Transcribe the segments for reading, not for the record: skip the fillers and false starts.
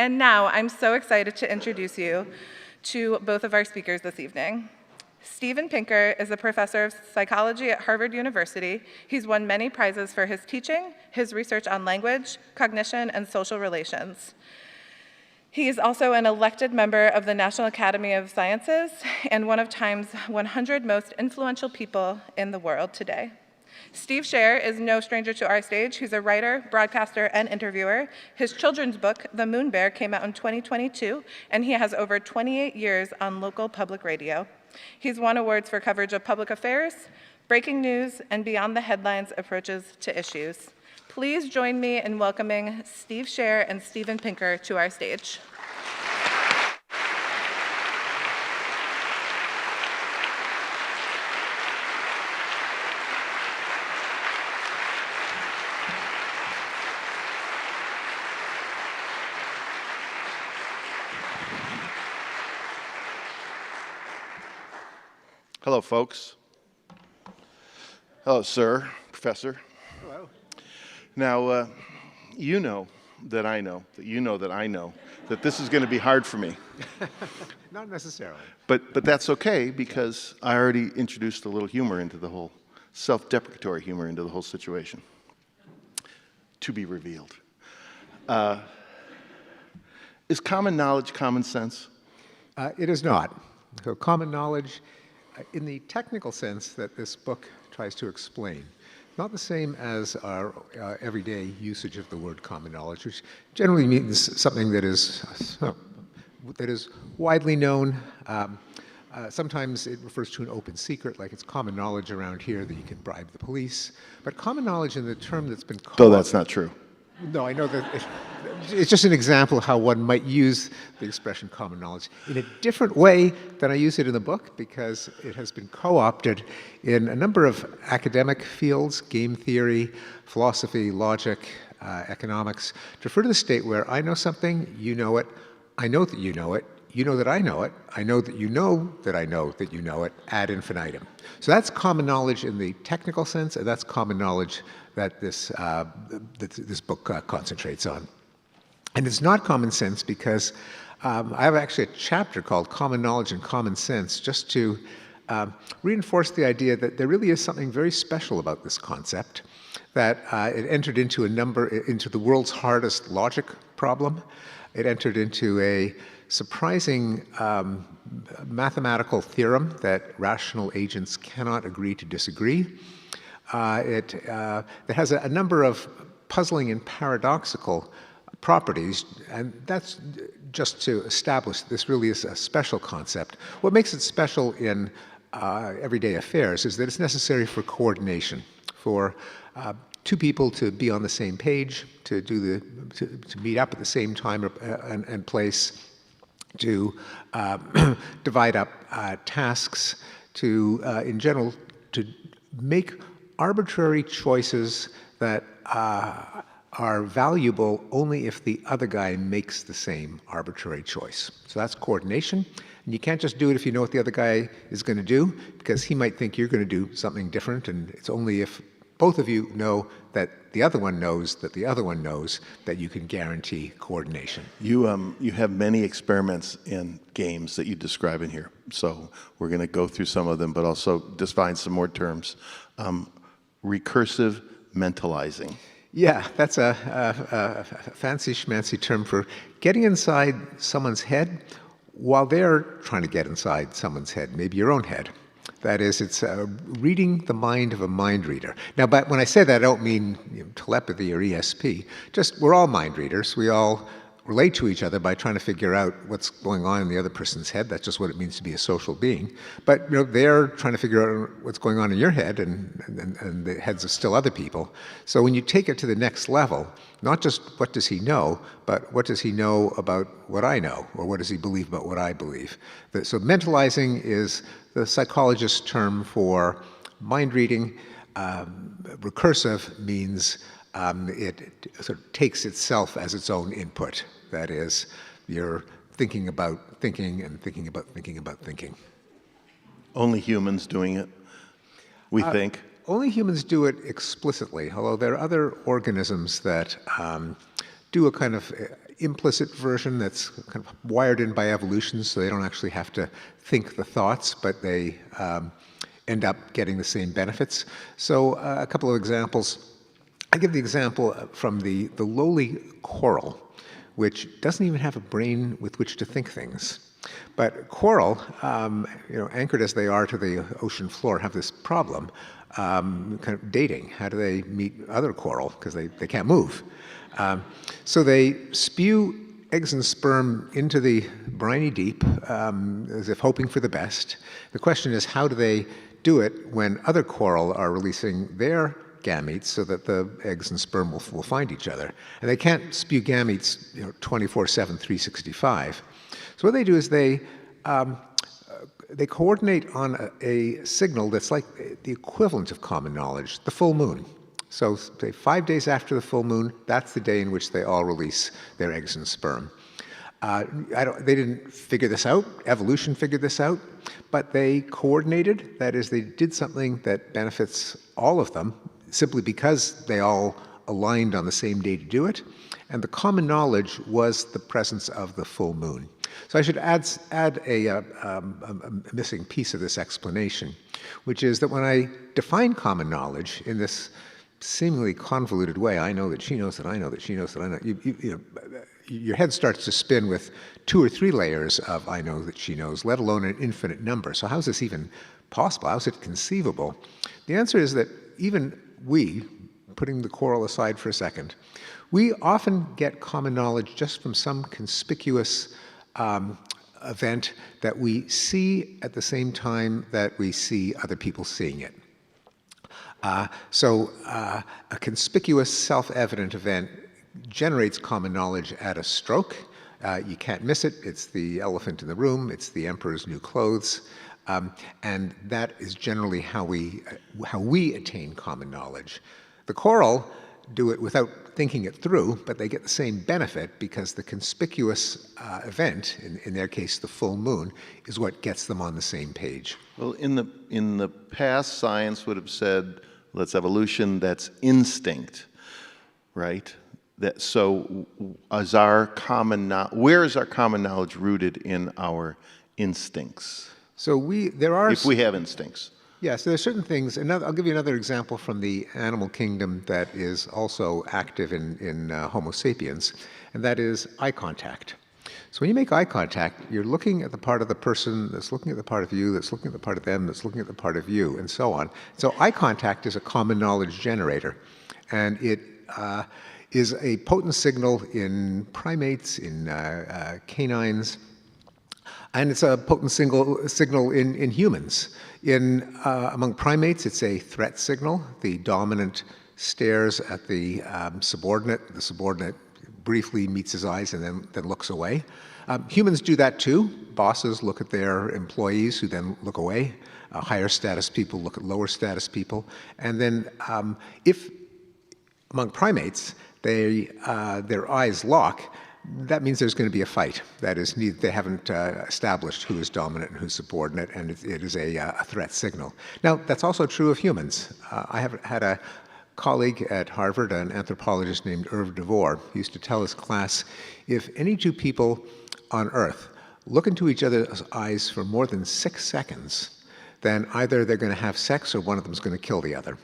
And now I'm so excited to introduce you to both of our speakers this evening. Steven Pinker is a professor of psychology at Harvard University. He's won many prizes for his teaching, his research on language, cognition, and social relations. He is also an elected member of the National Academy of Sciences and one of Time's 100 most influential people in the world today. Steve Scher is no stranger to our stage. He's a writer, broadcaster, and interviewer. His children's book, The Moon Bear, came out in 2022, and he has over 28 years on local public radio. He's won awards for coverage of public affairs, breaking news, and beyond the headlines approaches to issues. Please join me in welcoming Steve Scher and Steven Pinker to our stage. Hello, folks. Hello, sir, professor. Hello. Now, you know that I know that you know that I know that this is going to be hard for me. Not necessarily. But that's okay, because I already introduced a little humor into the whole, self-deprecatory humor into the whole situation. To be revealed. Is common knowledge common sense? It is not. So common knowledge, in the technical sense that this book tries to explain, not the same as our everyday usage of the word common knowledge, which generally means something that is widely known. Sometimes it refers to an open secret, like it's common knowledge around here that you can bribe the police. But common knowledge in the term that's been called... Though that's not true. No, I know that it's just an example of how one might use the expression common knowledge in a different way than I use it in the book, because it has been co-opted in a number of academic fields, game theory, philosophy, logic, economics, to refer to the state where I know something, you know it, I know that you know it, you know that I know it, I know that you know that I know that you know it, ad infinitum. So that's common knowledge in the technical sense, and that's common knowledge that this book concentrates on. And it's not common sense because I have actually a chapter called Common Knowledge and Common Sense, just to reinforce the idea that there really is something very special about this concept, that it entered into into the world's hardest logic problem. It entered into a surprising mathematical theorem that rational agents cannot agree to disagree. It has a number of puzzling and paradoxical properties, and that's just to establish this really is a special concept. What makes it special in everyday affairs is that it's necessary for coordination, for two people to be on the same page, to meet up at the same time and place, to divide up tasks, to in general to make arbitrary choices that are valuable only if the other guy makes the same arbitrary choice. So that's coordination. And you can't just do it if you know what the other guy is going to do, because he might think you're going to do something different, and it's only if both of you know that the other one knows that the other one knows that you can guarantee coordination. You have many experiments in games that you describe in here. So we're going to go through some of them, but also define some more terms. Recursive mentalizing. Yeah, that's a fancy schmancy term for getting inside someone's head while they're trying to get inside someone's head, maybe your own head. That is, it's reading the mind of a mind reader. Now, but when I say that, I don't mean telepathy or ESP. Just, we're all mind readers. We all relate to each other by trying to figure out what's going on in the other person's head. That's just what it means to be a social being. But they're trying to figure out what's going on in your head and the heads of still other people. So when you take it to the next level, not just what does he know, but what does he know about what I know, or what does he believe about what I believe. So mentalizing is the psychologist's term for mind reading. Recursive means it sort of takes itself as its own input. That is, you're thinking about thinking and thinking about thinking about thinking. Only humans doing it, we think. Only humans do it explicitly, although there are other organisms that do a kind of implicit version that's kind of wired in by evolution, so they don't actually have to think the thoughts, but they end up getting the same benefits. So a couple of examples. I give the example from the lowly coral, which doesn't even have a brain with which to think things. But coral, anchored as they are to the ocean floor, have this problem, kind of dating. How do they meet other coral? Because they can't move. So they spew eggs and sperm into the briny deep, as if hoping for the best. The question is, how do they do it when other coral are releasing their gametes so that the eggs and sperm will find each other? And they can't spew gametes 24/7, 365. So what they do is they coordinate on a signal that's like the equivalent of common knowledge, the full moon. So say 5 days after the full moon, that's the day in which they all release their eggs and sperm. They didn't figure this out. Evolution figured this out. But they coordinated. That is, they did something that benefits all of them simply because they all aligned on the same day to do it. And the common knowledge was the presence of the full moon. So I should add a missing piece of this explanation, which is that when I define common knowledge in this seemingly convoluted way, I know that she knows that I know that she knows that I know, your head starts to spin with 2 or 3 layers of I know that she knows, let alone an infinite number. So how is this even possible? How is it conceivable? The answer is that even we, putting the coral aside for a second, we often get common knowledge just from some conspicuous event that we see at the same time that we see other people seeing it. So a conspicuous self-evident event generates common knowledge at a stroke. You can't miss it. It's the elephant in the room. It's the emperor's new clothes. And that is generally how we attain common knowledge. The coral do it without thinking it through, but they get the same benefit because the conspicuous event, in their case the full moon, is what gets them on the same page. Well, in the past, science would have said, that's evolution, that's instinct, right? So where is our common knowledge rooted in our instincts? So there are... If we have instincts. Yeah, so there's certain things. I'll give you another example from the animal kingdom that is also active in Homo sapiens, and that is eye contact. So when you make eye contact, you're looking at the part of the person that's looking at the part of you, that's looking at the part of them, that's looking at the part of you, and so on. So eye contact is a common knowledge generator, and it is a potent signal in primates, in canines, and it's a potent signal in humans. Among primates, it's a threat signal. The dominant stares at the subordinate. The subordinate briefly meets his eyes and then looks away. Humans do that too. Bosses look at their employees who then look away. Higher status people look at lower status people. And then if among primates, their eyes lock, that means there's going to be a fight. That is, they haven't established who is dominant and who's subordinate, and it is a threat signal. Now, that's also true of humans. I have had a colleague at Harvard, an anthropologist named Irv DeVore, who used to tell his class, if any 2 people on Earth look into each other's eyes for more than 6 seconds, then either they're going to have sex or one of them is going to kill the other.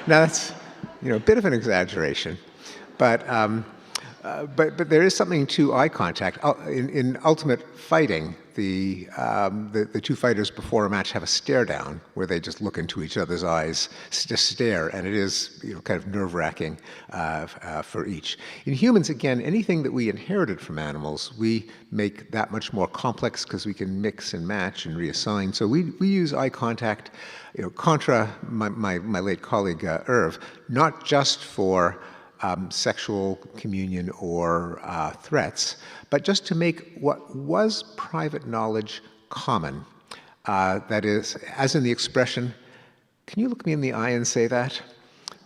Now that's a bit of an exaggeration, but there is something to eye contact. In ultimate fighting, the 2 fighters before a match have a stare down where they just look into each other's eyes, just stare, and it is kind of nerve-wracking for each. In humans, again, anything that we inherited from animals, we make that much more complex because we can mix and match and reassign. So we use eye contact, contra my late colleague Irv, not just for sexual communion or threats, but just to make what was private knowledge common. That is, as in the expression, can you look me in the eye and say that?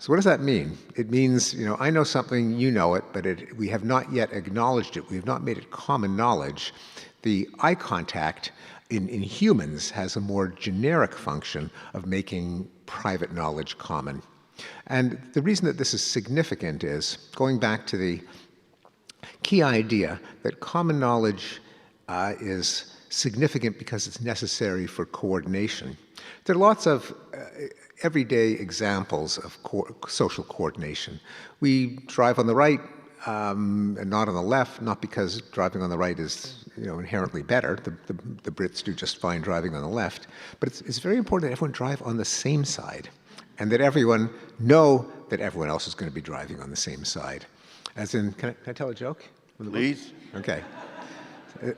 So what does that mean? It means, I know something, you know it, but we have not yet acknowledged it. We have not made it common knowledge. The eye contact in humans has a more generic function of making private knowledge common. And the reason that this is significant is, going back to the key idea that common knowledge is significant because it's necessary for coordination. There are lots of everyday examples of social coordination. We drive on the right and not on the left, not because driving on the right is inherently better. The Brits do just fine driving on the left. But it's very important that everyone drive on the same side and that everyone know that everyone else is going to be driving on the same side. As in, can I tell a joke? Please. Okay.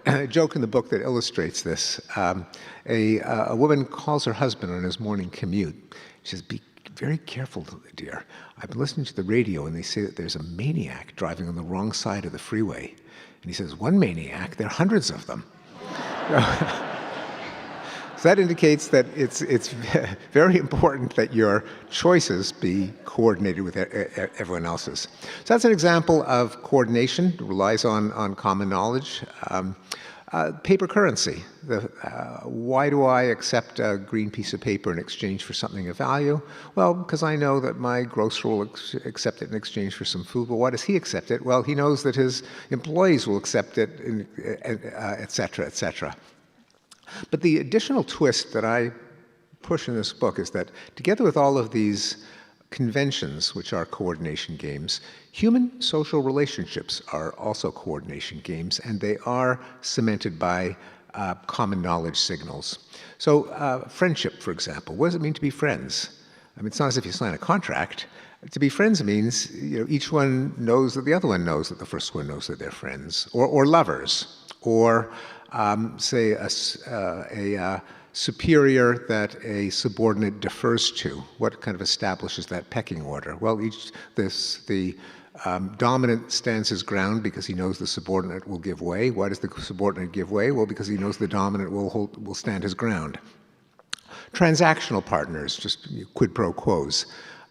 A joke in the book that illustrates this. A woman calls her husband on his morning commute. She says, "Be very careful, dear. I've been listening to the radio and they say that there's a maniac driving on the wrong side of the freeway." And he says, "One maniac? There are hundreds of them." So that indicates that it's very important that your choices be coordinated with everyone else's. So that's an example of coordination. It relies on common knowledge. Paper currency. Why do I accept a green piece of paper in exchange for something of value? Well, because I know that my grocer will accept it in exchange for some food. Well, why does he accept it? Well, he knows that his employees will accept it, et cetera, et cetera. But the additional twist that I push in this book is that together with all of these conventions, which are coordination games, human social relationships are also coordination games, and they are cemented by common knowledge signals. So friendship, for example, what does it mean to be friends? I mean, it's not as if you sign a contract. To be friends means each one knows that the other one knows that the first one knows that they're friends, or lovers, or say a superior that a subordinate defers to. What kind of establishes that pecking order? Well, the dominant stands his ground because he knows the subordinate will give way. Why does the subordinate give way? Well, because he knows the dominant will stand his ground. Transactional partners, just quid pro quos.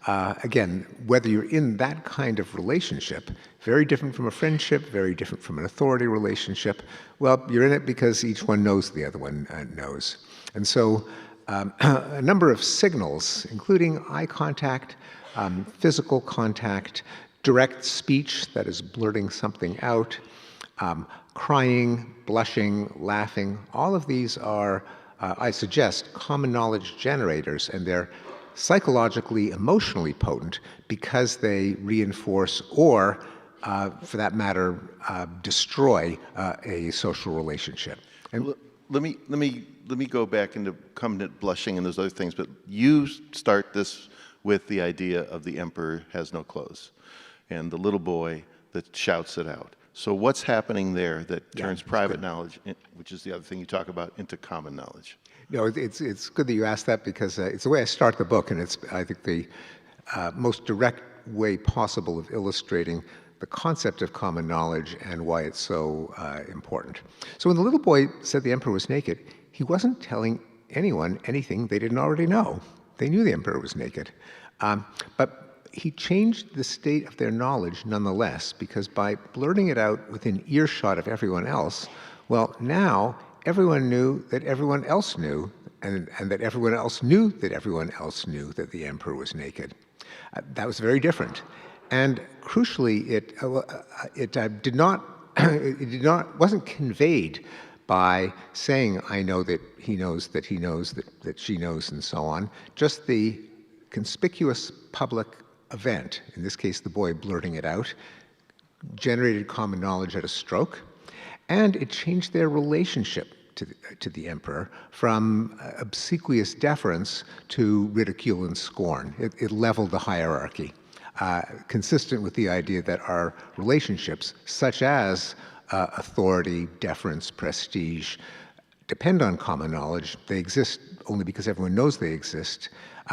Again, whether you're in that kind of relationship, very different from a friendship, very different from an authority relationship, well, you're in it because each one knows the other one knows. And so a number of signals, including eye contact, physical contact, direct speech, that is blurting something out, crying, blushing, laughing, all of these are, I suggest, common knowledge generators, and they're psychologically, emotionally potent because they reinforce or, for that matter, destroy a social relationship. And let me go back into covenant blushing and those other things, but you start this with the idea of the emperor has no clothes and the little boy that shouts it out. So what's happening there that turns private knowledge, which is the other thing you talk about, into common knowledge? No, it's good that you asked that because it's the way I start the book, and it's, I think, the most direct way possible of illustrating the concept of common knowledge and why it's so important. So when the little boy said the emperor was naked, he wasn't telling anyone anything they didn't already know. They knew the emperor was naked. But he changed the state of their knowledge nonetheless, because by blurting it out within earshot of everyone else, well, now everyone knew that everyone else knew, and that everyone else knew that everyone else knew that the emperor was naked. That was very different. And crucially, it wasn't conveyed by saying, I know that he knows that he knows that she knows, and so on. Just the conspicuous public event, in this case the boy blurting it out, generated common knowledge at a stroke, and it changed their relationship to the emperor from obsequious deference to ridicule and scorn. It leveled the hierarchy, consistent with the idea that our relationships, such as authority, deference, prestige, depend on common knowledge. They exist only because everyone knows they exist,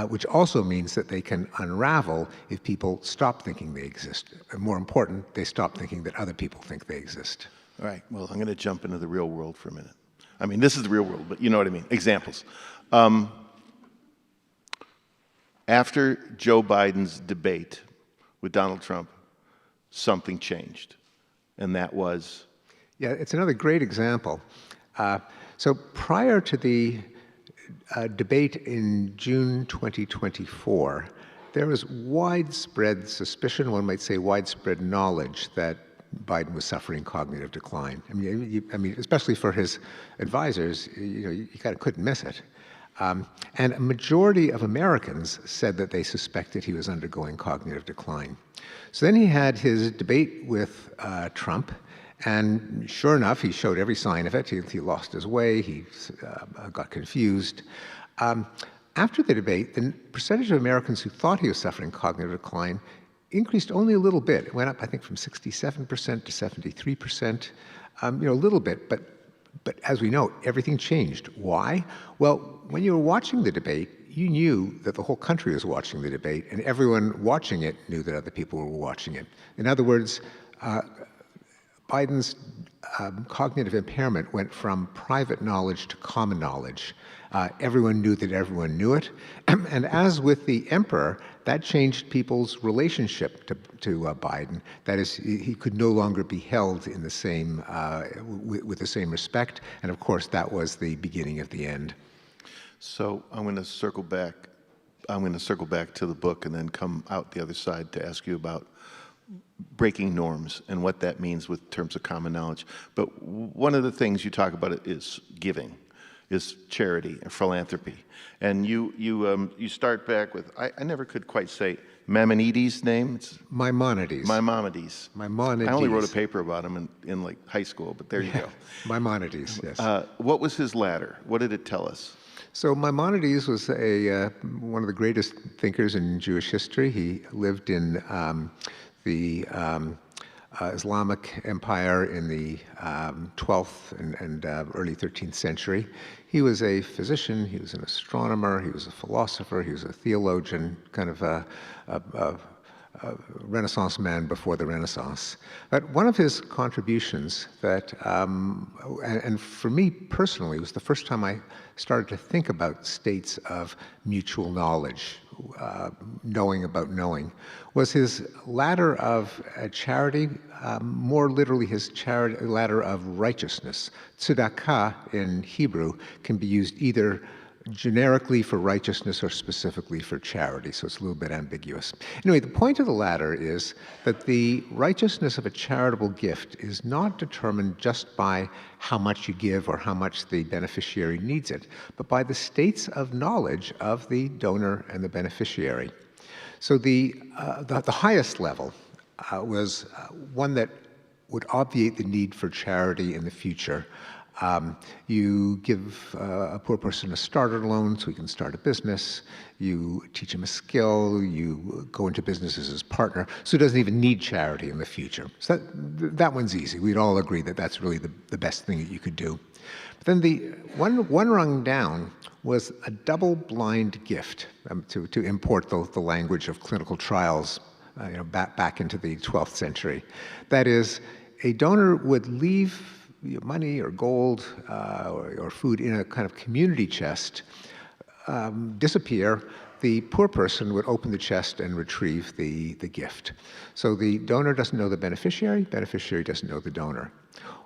which also means that they can unravel if people stop thinking they exist. And more important, they stop thinking that other people think they exist. All right, well, I'm going to jump into the real world for a minute. I mean, this is the real world, but you know what I mean. Examples. After Joe Biden's debate with Donald Trump, something changed, and that was? Yeah, it's another great example. So prior to the debate in June 2024, there was widespread suspicion, one might say widespread knowledge, that Biden was suffering cognitive decline. I mean, especially for his advisors, you kind of couldn't miss it. And a majority of Americans said that they suspected he was undergoing cognitive decline. So then he had his debate with Trump, and sure enough, he showed every sign of it. He lost his way, he got confused. After the debate, the percentage of Americans who thought he was suffering cognitive decline increased only a little bit. It went up, I think, from 67% to 73%, a little bit, but as we know, everything changed. Why? Well, when you were watching the debate, you knew that the whole country was watching the debate, and everyone watching it knew that other people were watching it. In other words, Biden's cognitive impairment went from private knowledge to common knowledge. Everyone knew that everyone knew it. And as with the emperor, that changed people's relationship to Biden. That is, he could no longer be held in the same, with the same respect. And of course, that was the beginning of the end. So I'm going to circle back. I'm going to circle back to the book and then come out the other side to ask you about breaking norms and what that means with terms of common knowledge. But one of the things you talk about is giving, is charity and philanthropy. And you start back with, I never could quite say Maimonides' name. It's Maimonides. Maimonides. Maimonides. I only wrote a paper about him in like high school, but there you go. Maimonides, yes. What was his ladder? What did it tell us? So Maimonides was one of the greatest thinkers in Jewish history. He lived in the Islamic Empire in the 12th and early 13th century. He was a physician, he was an astronomer, he was a philosopher, he was a theologian, kind of a Renaissance man before the Renaissance. But one of his contributions that, and for me personally, was the first time I started to think about states of mutual knowledge, knowing about knowing, was his ladder of charity, more literally his ladder of righteousness. Tzedakah in Hebrew can be used either generically for righteousness or specifically for charity, so it's a little bit ambiguous. Anyway, the point of the ladder is that the righteousness of a charitable gift is not determined just by how much you give or how much the beneficiary needs it, but by the states of knowledge of the donor and the beneficiary. So the highest level was one that would obviate the need for charity in the future. You give a poor person a starter loan so he can start a business. You teach him a skill. You go into business as his partner, so he doesn't even need charity in the future. So that one's easy. We'd all agree that that's really the best thing that you could do. But then the one rung down was a double-blind gift, to import the language of clinical trials back into the 12th century. That is, a donor would leave money or gold or food in a kind of community chest, disappear. The poor person would open the chest and retrieve the gift. So the donor doesn't know the beneficiary doesn't know the donor.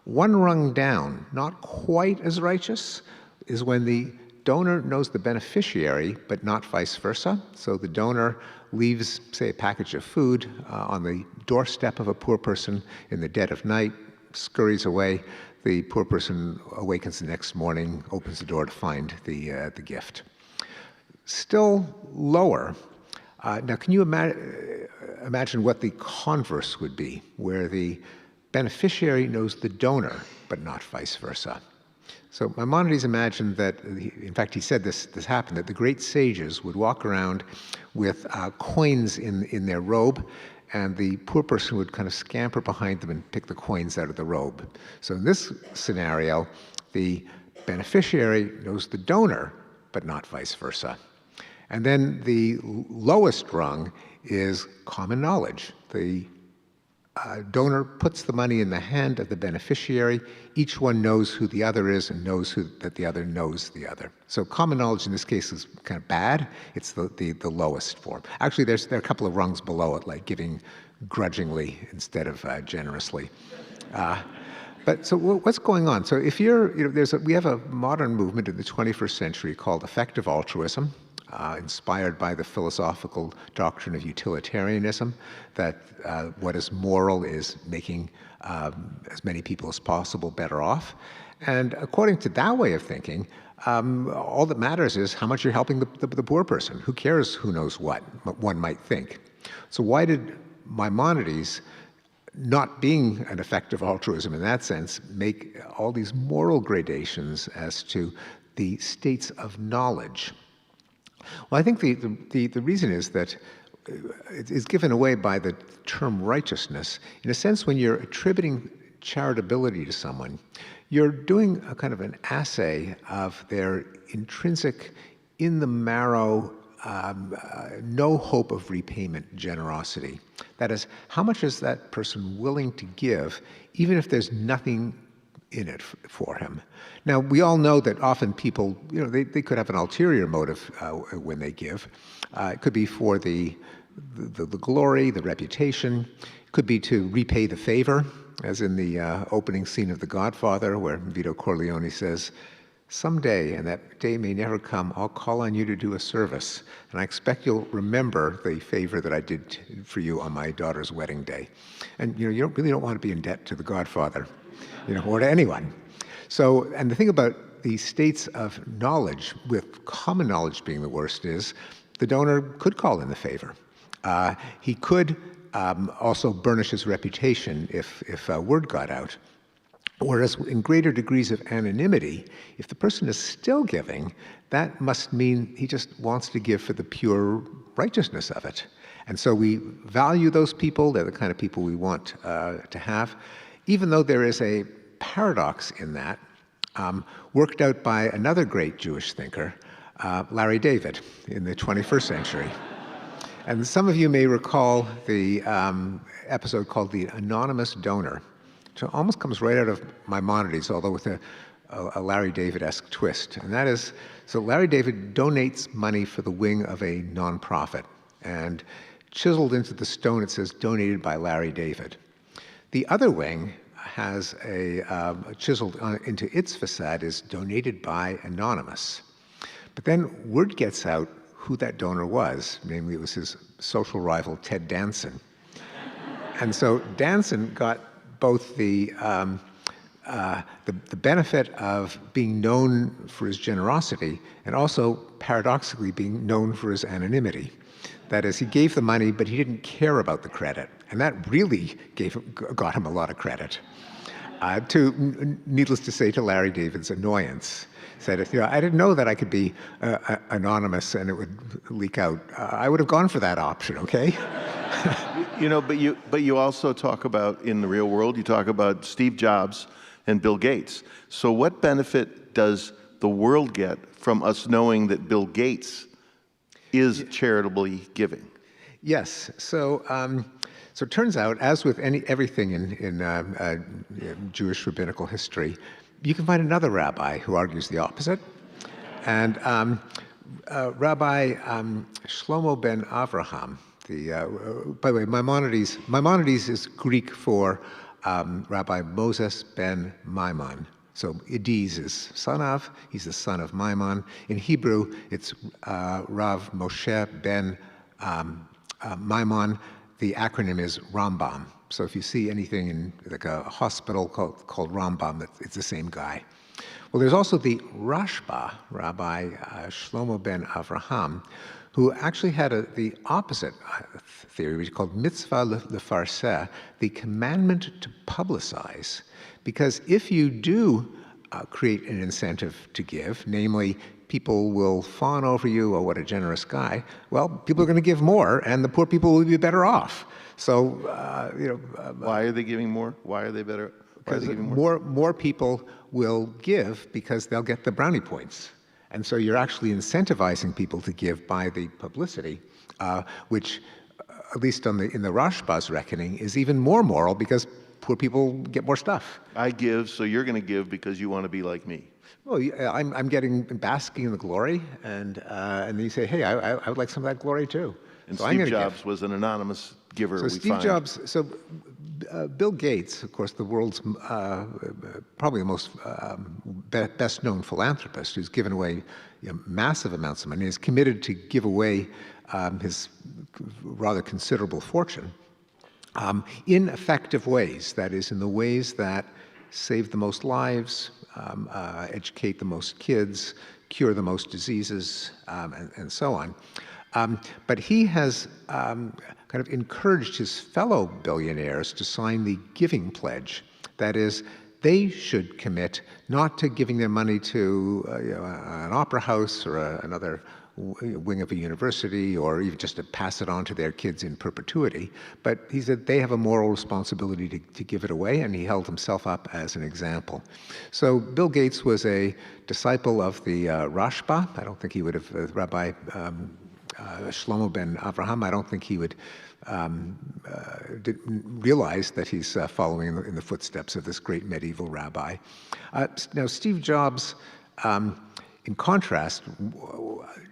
One rung down, not quite as righteous, is when the donor knows the beneficiary, but not vice versa. So the donor leaves, say, a package of food on the doorstep of a poor person in the dead of night, scurries away. The poor person awakens the next morning, opens the door to find the gift. Still lower. Now, can you imagine what the converse would be, where the beneficiary knows the donor, but not vice versa? So Maimonides imagined that, in fact, he said this happened, that the great sages would walk around with coins in their robe, and the poor person would kind of scamper behind them and pick the coins out of the robe. So in this scenario, the beneficiary knows the donor, but not vice versa. And then the lowest rung is common knowledge. The donor puts the money in the hand of the beneficiary. Each one knows who the other is and knows that the other knows the other. So common knowledge in this case is kind of bad. It's the lowest form. Actually, there are a couple of rungs below it, like giving grudgingly instead of generously. But so what's going on? So if we have a modern movement in the 21st century called effective altruism. inspired by the philosophical doctrine of utilitarianism, that what is moral is making as many people as possible better off. And according to that way of thinking, all that matters is how much you're helping the poor person. Who cares who knows what one might think? So why did Maimonides, not being an effective altruism in that sense, make all these moral gradations as to the states of knowledge? Well, I think the reason is that it is given away by the term righteousness. In a sense, when you're attributing charitability to someone, you're doing a kind of an assay of their intrinsic, in the marrow, no hope of repayment generosity. That is, how much is that person willing to give, even if there's nothing in it for him? Now, we all know that often people, they could have an ulterior motive when they give. It could be for the glory, the reputation. It could be to repay the favor, as in the opening scene of The Godfather, where Vito Corleone says, "Someday, and that day may never come, I'll call on you to do a service, and I expect you'll remember the favor that I did for you on my daughter's wedding day." And you really don't want to be in debt to The Godfather, or to anyone. So, and the thing about the states of knowledge, with common knowledge being the worst, is the donor could call in the favor. He could also burnish his reputation if word got out. Whereas in greater degrees of anonymity, if the person is still giving, that must mean he just wants to give for the pure righteousness of it. And so we value those people. They're the kind of people we want to have, even though there is a paradox in that, worked out by another great Jewish thinker, Larry David, in the 21st century. And some of you may recall the episode called The Anonymous Donor, which almost comes right out of Maimonides, although with a Larry David-esque twist. And that is, so Larry David donates money for the wing of a nonprofit, and chiseled into the stone it says, "Donated by Larry David." The other wing has chiseled into its facade is "Donated by Anonymous." But then word gets out who that donor was. Namely, it was his social rival, Ted Danson. And so Danson got both the benefit of being known for his generosity and also, paradoxically, being known for his anonymity. That is, he gave the money, but he didn't care about the credit. And that really got him a lot of credit. Needless to say, to Larry David's annoyance. Said, I didn't know that I could be anonymous and it would leak out. I would have gone for that option, okay? But you also talk about, in the real world, you talk about Steve Jobs and Bill Gates. So what benefit does the world get from us knowing that Bill Gates is charitably giving? Yes. So it turns out, as with everything in Jewish rabbinical history, you can find another rabbi who argues the opposite. And Rabbi Shlomo ben Avraham, by the way, Maimonides is Greek for Rabbi Moses ben Maimon. So Ediz is son of, he's the son of Maimon. In Hebrew, it's Rav Moshe ben Maimon. The acronym is Rambam. So if you see anything in like a hospital called Rambam, it's the same guy. Well, there's also the Rashba, Rabbi Shlomo ben Avraham, who actually had the opposite theory, which is called mitzvah lefarseh, the commandment to publicize. Because if you do create an incentive to give, namely people will fawn over you, oh, what a generous guy, well, people are going to give more, and the poor people will be better off. So, why are they giving more? Why are they better? Because more people will give because they'll get the brownie points. And so you're actually incentivizing people to give by the publicity, which, at least in the Rashba's reckoning, is even more moral because poor people get more stuff. I give, so you're going to give because you want to be like me. Well, I'm basking in the glory, and then you say, hey, I would like some of that glory too. And so Steve Jobs was an anonymous giver So we Steve find. Jobs, Bill Gates, of course, the world's probably the most best-known philanthropist, who's given away massive amounts of money, is committed to give away his rather considerable fortune in effective ways. That is, in the ways that save the most lives, educate the most kids, cure the most diseases, and so on. But he has kind of encouraged his fellow billionaires to sign the giving pledge. That is, they should commit not to giving their money to an opera house or another wing of a university, or even just to pass it on to their kids in perpetuity. But he said they have a moral responsibility to give it away, and he held himself up as an example. So Bill Gates was a disciple of the Rashba. I don't think he would have, Rabbi Shlomo ben Avraham, I don't think he would realize that he's following in the footsteps of this great medieval rabbi. Now, Steve Jobs, in contrast,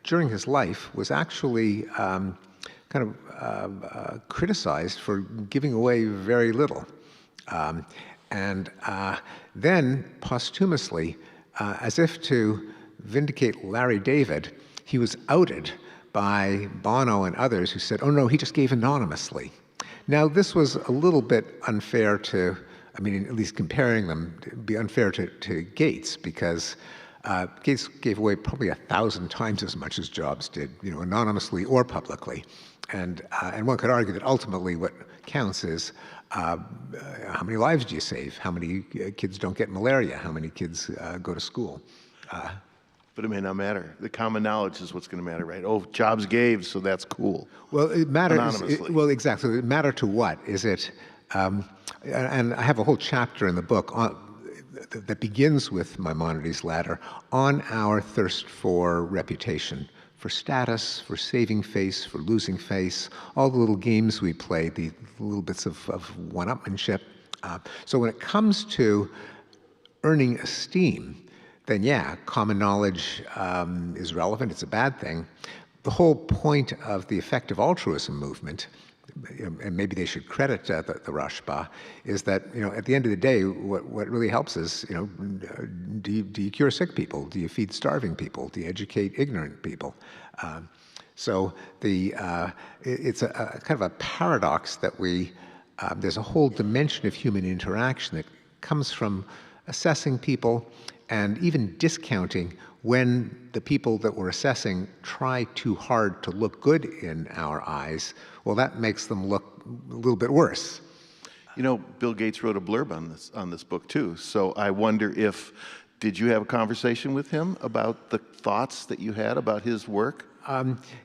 during his life, was actually criticized for giving away very little. Then, posthumously, as if to vindicate Larry David, he was outed by Bono and others who said, oh no, he just gave anonymously. Now, this was a little bit unfair to, I mean, at least comparing them, it'd be unfair to Gates, because Gates gave away probably 1,000 times as much as Jobs did, anonymously or publicly. And one could argue that ultimately what counts is how many lives do you save? How many kids don't get malaria? How many kids go to school? But it may not matter. The common knowledge is what's going to matter, right? Oh, Jobs gave, so that's cool. Well, it matters. Anonymously. Well, exactly. It matter to what? Is it? And I have a whole chapter in the book that begins with Maimonides' ladder on our thirst for reputation, for status, for saving face, for losing face, all the little games we play, the little bits of one-upmanship. So when it comes to earning esteem, then yeah, common knowledge is relevant. It's a bad thing. The whole point of the effective altruism movement, and maybe they should credit the Rashba, is that at the end of the day, what really helps is do you cure sick people? Do you feed starving people? Do you educate ignorant people? So it's a kind of a paradox that there's a whole dimension of human interaction that comes from assessing people and even discounting when the people that we're assessing try too hard to look good in our eyes. Well, that makes them look a little bit worse. Bill Gates wrote a blurb on this book too. So I wonder did you have a conversation with him about the thoughts that you had about his work?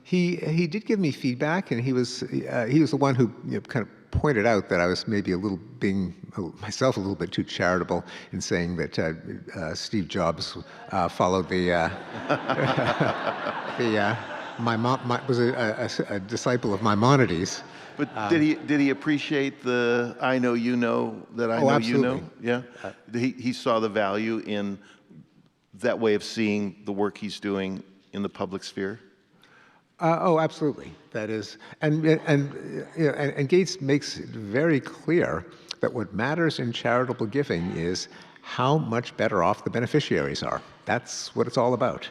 He did give me feedback, and he was the one who kind of pointed out that I was maybe being myself a little bit too charitable in saying that Steve Jobs followed was a disciple of Maimonides. But did he appreciate the I know you know that I know absolutely. you know? Yeah. He saw the value in that way of seeing the work he's doing in the public sphere. Absolutely. That is, and Gates makes it very clear that what matters in charitable giving is how much better off the beneficiaries are. That's what it's all about,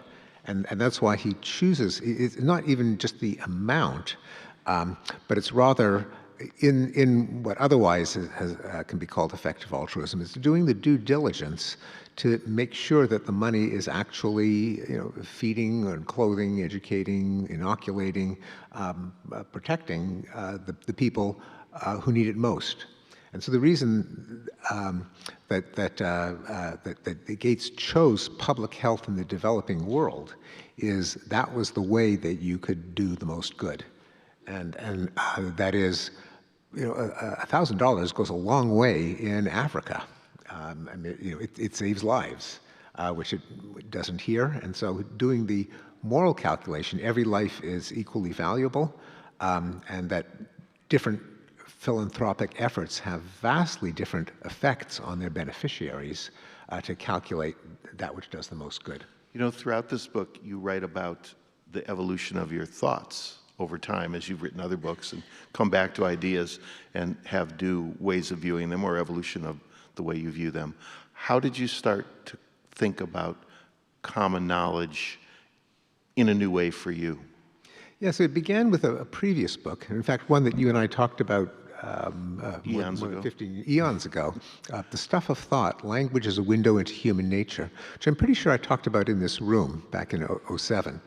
and that's why he chooses. It's not even just the amount, but it's rather in what otherwise can be called effective altruism. It's doing the due diligence to make sure that the money is actually, feeding and clothing, educating, inoculating, protecting the people who need it most. And so the reason that Gates chose public health in the developing world is that was the way that you could do the most good, and that is, $1,000 goes a long way in Africa. It saves lives, which it doesn't here. And so doing the moral calculation, every life is equally valuable, and that different philanthropic efforts have vastly different effects on their beneficiaries to calculate that which does the most good. Throughout this book, you write about the evolution of your thoughts over time as you've written other books and come back to ideas and have new ways of viewing them or evolution of the way you view them. How did you start to think about common knowledge in a new way for you? Yeah, so it began with a previous book, in fact, one that you and I talked about Eons more than ago. 15 eons ago, The Stuff of Thought, Language as a Window into Human Nature, which I'm pretty sure I talked about in this room back in '07.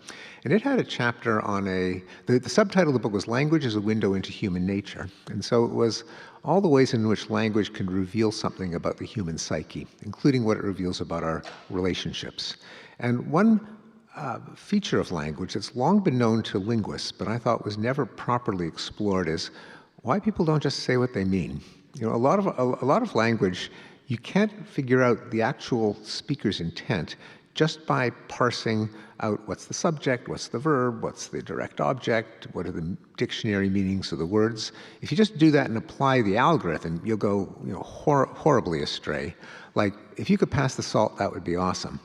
And it had a chapter on the subtitle of the book was Language as a Window into Human Nature. And so it was all the ways in which language can reveal something about the human psyche, including what it reveals about our relationships. And one feature of language that's long been known to linguists, but I thought was never properly explored, is why people don't just say what they mean. You know, a lot of language, you can't figure out the actual speaker's intent just by parsing out what's the subject, what's the verb, what's the direct object, what are the dictionary meanings of the words. If you just do that and apply the algorithm, you'll go, you know, horribly astray. Like, if you could pass the salt, that would be awesome.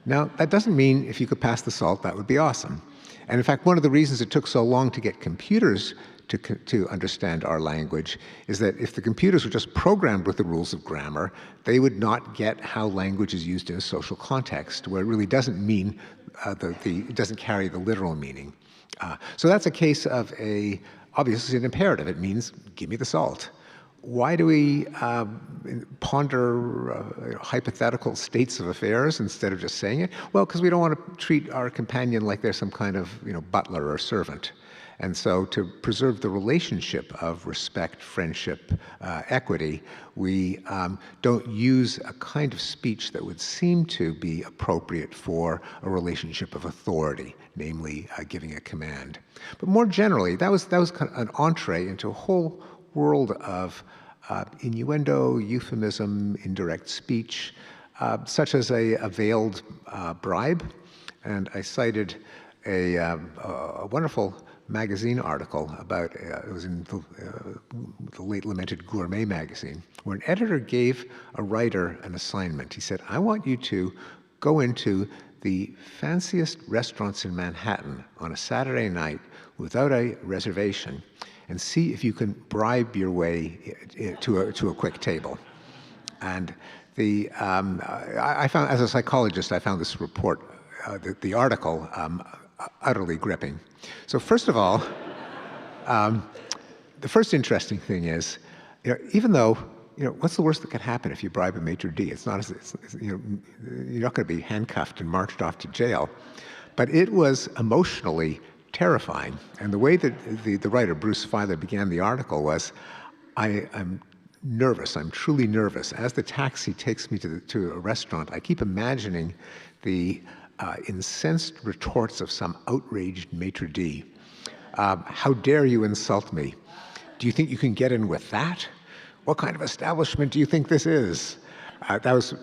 Now, that doesn't mean if you could pass the salt, that would be awesome. And in fact, one of the reasons it took so long to get computers to understand our language is that if the computers were just programmed with the rules of grammar, they would not get how language is used in a social context, where it really doesn't mean, it doesn't carry the literal meaning. So that's a case of obviously an imperative. It means, give me the salt. Why do we ponder hypothetical states of affairs instead of just saying it? Well, because we don't want to treat our companion like they're some kind of, you know, butler or servant. And so to preserve the relationship of respect, friendship, equity, we don't use a kind of speech that would seem to be appropriate for a relationship of authority, namely giving a command. But more generally, that was kind of an entree into a whole world of innuendo, euphemism, indirect speech, such as a veiled bribe. And I cited a wonderful magazine article about, it was in the late lamented Gourmet magazine, where an editor gave a writer an assignment. He said, I want you to go into the fanciest restaurants in Manhattan on a Saturday night without a reservation and see if you can bribe your way to a quick table. And I found, as a psychologist, I found this report, the article, utterly gripping. So first of all, the first interesting thing is, you know, even though, you know, what's the worst that could happen if you bribe a maitre d'? It's not, you know, you're not going to be handcuffed and marched off to jail. But it was emotionally terrifying. And the way that the writer, Bruce Feiler, began the article was, I'm nervous, I'm truly nervous. As the taxi takes me to a restaurant, I keep imagining the incensed retorts of some outraged maitre d'. How dare you insult me? Do you think you can get in with that? What kind of establishment do you think this is? That was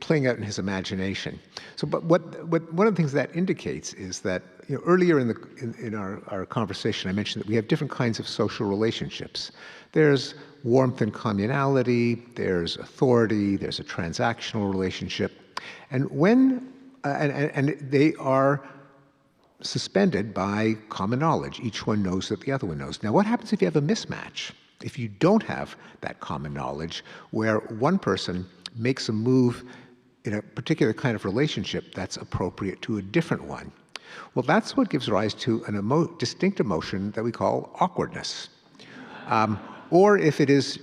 playing out in his imagination. So, but one of the things that indicates is that, you know, earlier in our conversation, I mentioned that we have different kinds of social relationships. There's warmth and communality, there's authority, there's a transactional relationship, and when and they are suspended by common knowledge. Each one knows that the other one knows. Now, what happens if you have a mismatch? If you don't have that common knowledge, where one person makes a move in a particular kind of relationship that's appropriate to a different one? Well, that's what gives rise to an distinct emotion that we call awkwardness. Or if it is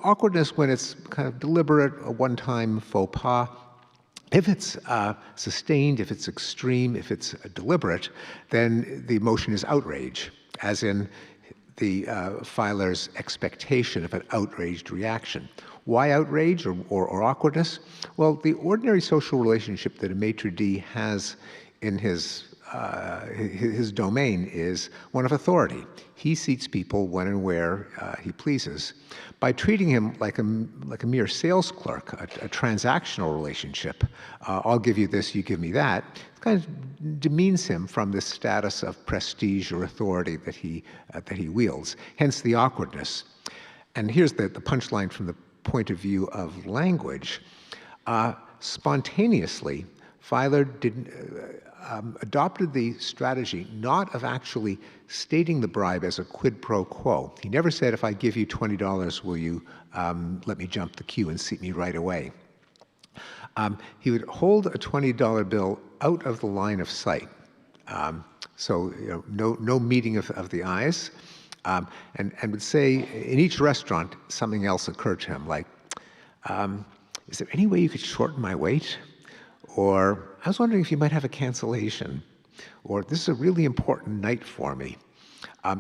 awkwardness when it's kind of deliberate, a one-time faux pas. If it's sustained, if it's extreme, if it's deliberate, then the emotion is outrage, as in the filer's expectation of an outraged reaction. Why outrage or awkwardness? Well, the ordinary social relationship that a maitre d' has in his domain is one of authority. He seats people when and where he pleases. By treating him like a mere sales clerk, a transactional relationship, I'll give you this, you give me that, it kind of demeans him from this status of prestige or authority that he wields, hence the awkwardness. And here's the punchline from the point of view of language. Spontaneously, Filer adopted the strategy not of actually stating the bribe as a quid pro quo. He never said, if I give you $20, will you let me jump the queue and seat me right away? He would hold a $20 bill out of the line of sight. So no meeting of the eyes. And would say, in each restaurant, something else occurred to him, like, is there any way you could shorten my wait? Or, I was wondering if you might have a cancellation. Or, this is a really important night for me.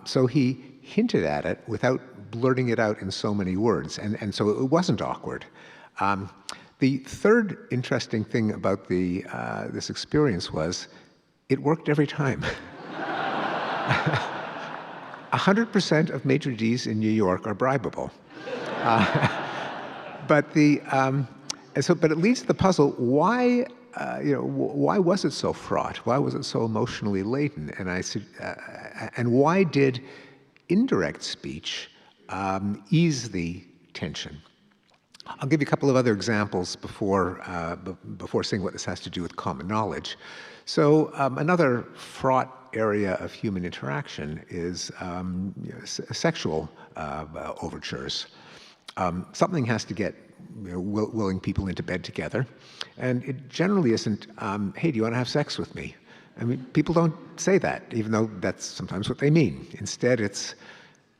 So he hinted at it without blurting it out in so many words, and so it wasn't awkward. The third interesting thing about this experience was it worked every time. 100% of maitre d's in New York are bribable. But it leads to the puzzle: why was it so fraught? Why was it so emotionally laden? And why did indirect speech ease the tension? I'll give you a couple of other examples before seeing what this has to do with common knowledge. So another fraught area of human interaction is sexual overtures. Something has to get willing people into bed together, and it generally isn't, hey, do you want to have sex with me? I mean, people don't say that, even though that's sometimes what they mean. Instead, it's,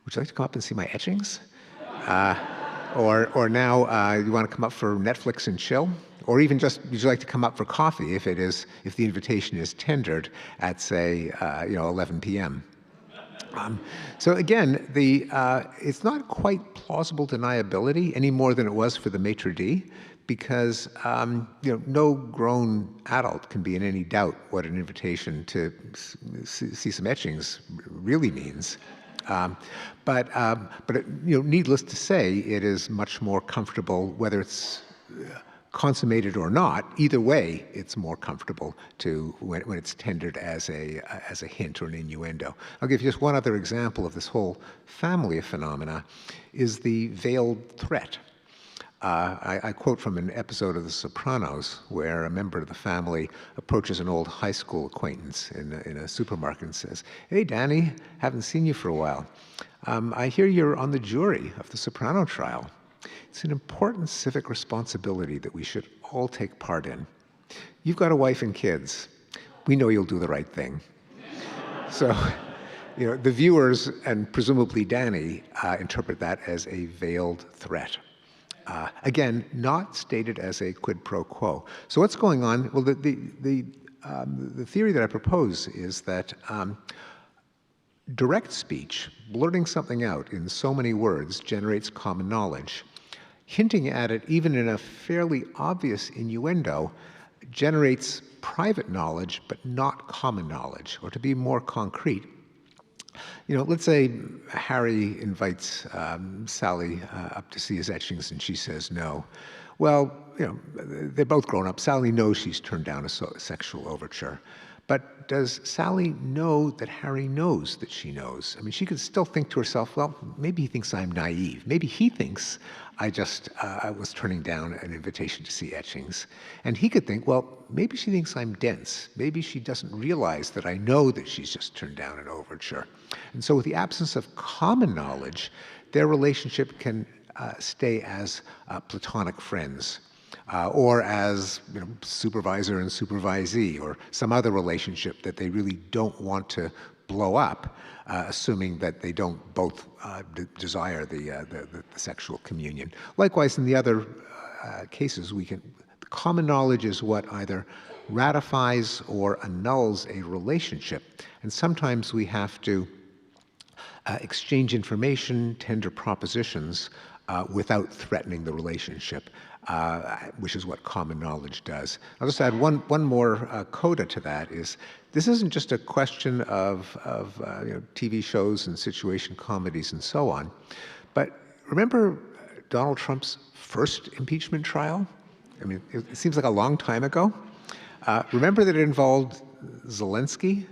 would you like to come up and see my etchings? Or now, you want to come up for Netflix and chill? Or even just, would you like to come up for coffee if the invitation is tendered at, say, 11 p.m.? So again, it's not quite plausible deniability any more than it was for the maitre d', because no grown adult can be in any doubt what an invitation to see some etchings really means. But needless to say, it is much more comfortable, whether it's consummated or not. Either way, it's more comfortable when it's tendered as a hint or an innuendo. I'll give you just one other example of this whole family of phenomena: is the veiled threat. I quote from an episode of The Sopranos where a member of the family approaches an old high school acquaintance in a supermarket and says, "Hey, Danny, haven't seen you for a while. I hear you're on the jury of the Soprano trial. It's an important civic responsibility that we should all take part in. You've got a wife and kids. We know you'll do the right thing." So, the viewers, and presumably Danny, interpret that as a veiled threat. Again, not stated as a quid pro quo. So what's going on? Well, the theory that I propose is that direct speech, blurting something out in so many words, generates common knowledge. Hinting at it, even in a fairly obvious innuendo, generates private knowledge, but not common knowledge. Or to be more concrete, let's say Harry invites Sally up to see his etchings and she says no. Well, they're both grown up. Sally knows she's turned down a sexual overture. But does Sally know that Harry knows that she knows? I mean, she could still think to herself, well, maybe he thinks I'm naive. Maybe he thinks I was turning down an invitation to see etchings. And he could think, well, maybe she thinks I'm dense. Maybe she doesn't realize that I know that she's just turned down an overture. And so with the absence of common knowledge, their relationship can stay as platonic friends. Or as supervisor and supervisee, or some other relationship that they really don't want to blow up, assuming that they don't both desire the sexual communion. Likewise, in the other cases, common knowledge is what either ratifies or annuls a relationship, and sometimes we have to exchange information, tender propositions, without threatening the relationship. Which is what common knowledge does. I'll just add one more coda to that. Is this isn't just a question of TV shows and situation comedies and so on, but remember Donald Trump's first impeachment trial? I mean, it seems like a long time ago. Remember that it involved Zelensky,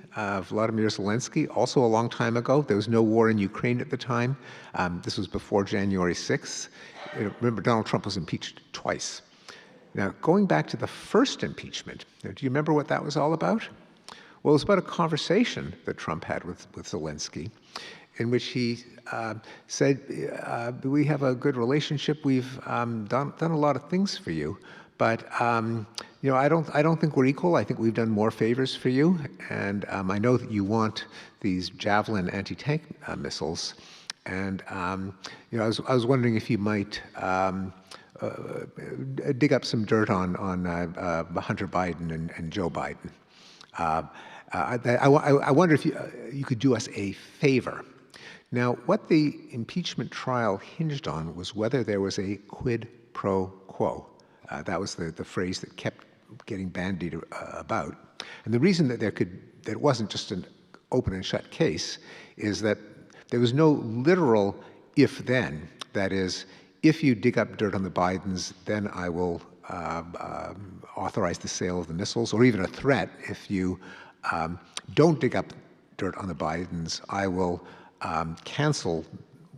Vladimir Zelensky, also a long time ago. There was no war in Ukraine at the time. This was before January 6th. Remember, Donald Trump was impeached twice. Now, going back to the first impeachment, do you remember what that was all about? Well, it was about a conversation that Trump had with Zelensky, in which he said, "We have a good relationship. We've done a lot of things for you, but I don't think we're equal. I think we've done more favors for you, and I know that you want these Javelin anti-tank missiles, and I was wondering if you might." Dig up some dirt on Hunter Biden and Joe Biden. I wonder if you could do us a favor. Now, what the impeachment trial hinged on was whether there was a quid pro quo. That was the phrase that kept getting bandied about. And the reason that it wasn't just an open and shut case is that there was no literal if-then. That is, if you dig up dirt on the Bidens, then I will authorize the sale of the missiles, or even a threat. If you don't dig up dirt on the Bidens, I will cancel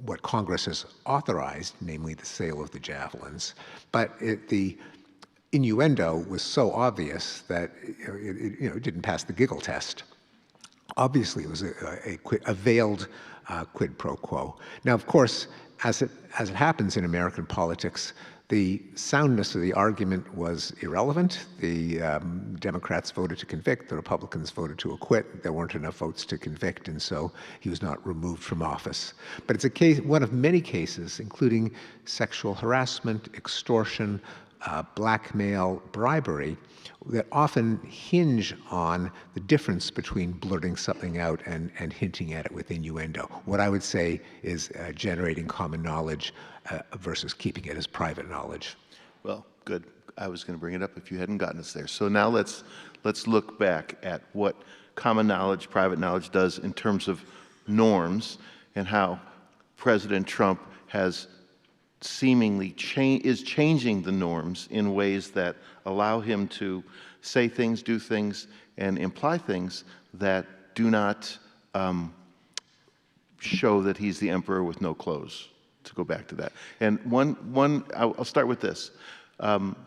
what Congress has authorized, namely the sale of the Javelins. But the innuendo was so obvious that it didn't pass the giggle test. Obviously, it was a veiled quid pro quo. Now, of course, as it happens in American politics, the soundness of the argument was irrelevant. The Democrats voted to convict, the Republicans voted to acquit. There weren't enough votes to convict, and so he was not removed from office. But it's one of many cases, including sexual harassment, extortion, blackmail, bribery, that often hinge on the difference between blurting something out and hinting at it with innuendo. What I would say is generating common knowledge versus keeping it as private knowledge. Well, good. I was going to bring it up if you hadn't gotten us there. So now let's look back at what common knowledge, private knowledge does in terms of norms, and how President Trump has seemingly is changing the norms in ways that allow him to say things, do things, and imply things that do not show that he's the emperor with no clothes, to go back to that. And I'll start with this.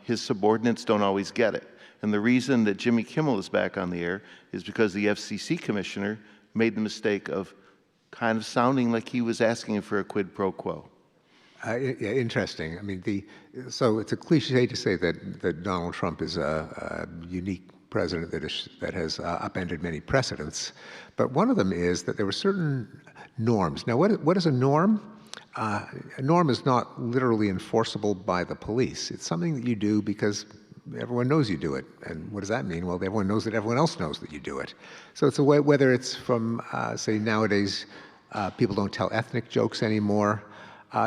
His subordinates don't always get it. And the reason that Jimmy Kimmel is back on the air is because the FCC commissioner made the mistake of kind of sounding like he was asking for a quid pro quo. Yeah, interesting. I mean, so it's a cliche to say that Donald Trump is a unique president that has upended many precedents, but one of them is that there were certain norms. Now, what is a norm? A norm is not literally enforceable by the police. It's something that you do because everyone knows you do it. And what does that mean? Well, everyone knows that everyone else knows that you do it. So it's a way, whether it's from, say, nowadays, people don't tell ethnic jokes anymore.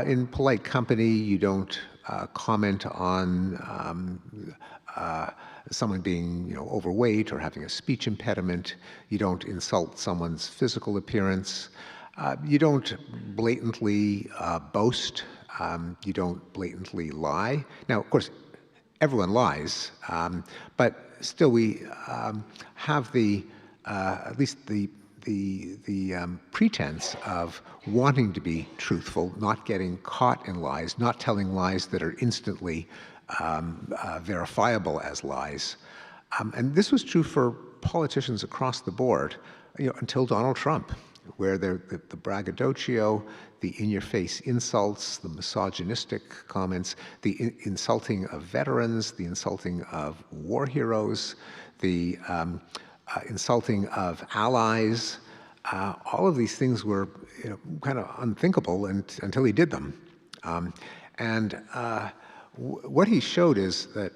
In polite company, you don't comment on someone being overweight or having a speech impediment. You don't insult someone's physical appearance. You don't blatantly boast. You don't blatantly lie. Now, of course, everyone lies, but still we have at least the pretense of wanting to be truthful, not getting caught in lies, not telling lies that are instantly verifiable as lies. And this was true for politicians across the board, until Donald Trump, where the braggadocio, the in-your-face insults, the misogynistic comments, the insulting of veterans, the insulting of war heroes, the insulting of allies, all of these things were kind of unthinkable until he did them. What he showed is that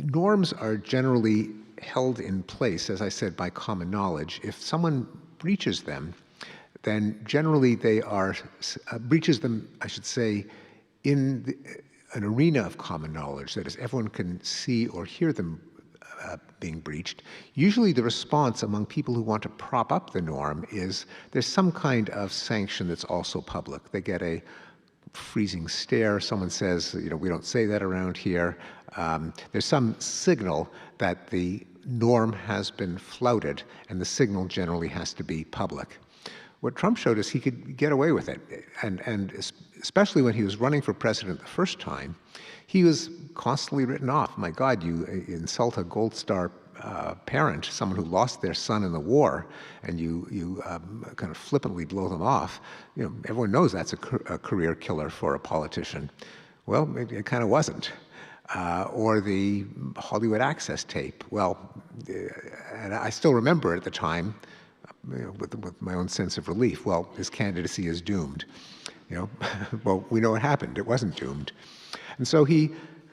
norms are generally held in place, as I said, by common knowledge. If someone breaches them, then generally they are, breaches them, I should say, in an arena of common knowledge, that is, everyone can see or hear them being breached. Usually the response among people who want to prop up the norm is there's some kind of sanction that's also public. They get a freezing stare. Someone says, we don't say that around here. There's some signal that the norm has been flouted, and the signal generally has to be public. What Trump showed us, he could get away with it, and especially when he was running for president the first time, he was constantly written off. My God, you insult a Gold Star parent, someone who lost their son in the war, and you kind of flippantly blow them off. Everyone knows that's a career killer for a politician. Well, maybe it kind of wasn't. Or the Hollywood Access tape. Well, and I still remember at the time, with my own sense of relief. Well, his candidacy is doomed. Well, we know what happened. It wasn't doomed. And so he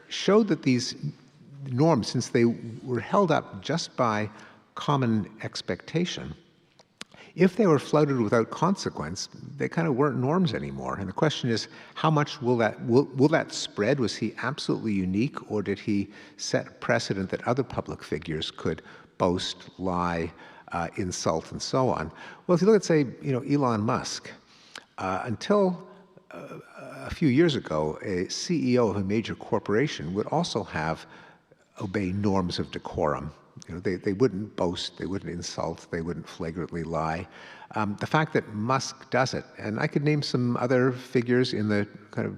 showed that these norms, since they were held up just by common expectation, if they were flouted without consequence, they kind of weren't norms anymore. And the question is, how much will that spread? Was he absolutely unique, or did he set a precedent that other public figures could boast, lie, insult, and so on? Well, if you look at, say, Elon Musk, until a few years ago, a CEO of a major corporation would also obey norms of decorum. They wouldn't boast, they wouldn't insult, they wouldn't flagrantly lie. The fact that Musk does it, and I could name some other figures in the kind of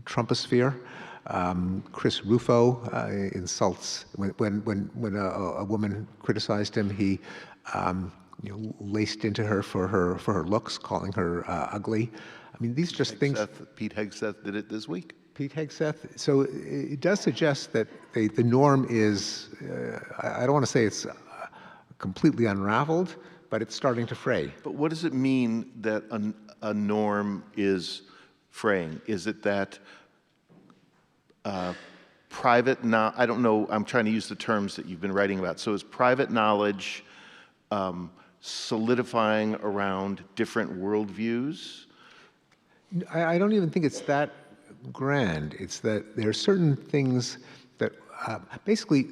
Trumposphere. Chris Rufo insults when a woman criticized him. He laced into her for her looks, calling her ugly. I mean, these are just things. Pete Hegseth did it this week. Pete Hegseth. So it does suggest that the norm is, I don't want to say it's completely unraveled, but it's starting to fray. But what does it mean that a norm is fraying? Is it that private, I don't know, I'm trying to use the terms that you've been writing about. So is private knowledge solidifying around different worldviews? I don't even think it's that grand. It's that there are certain things that basically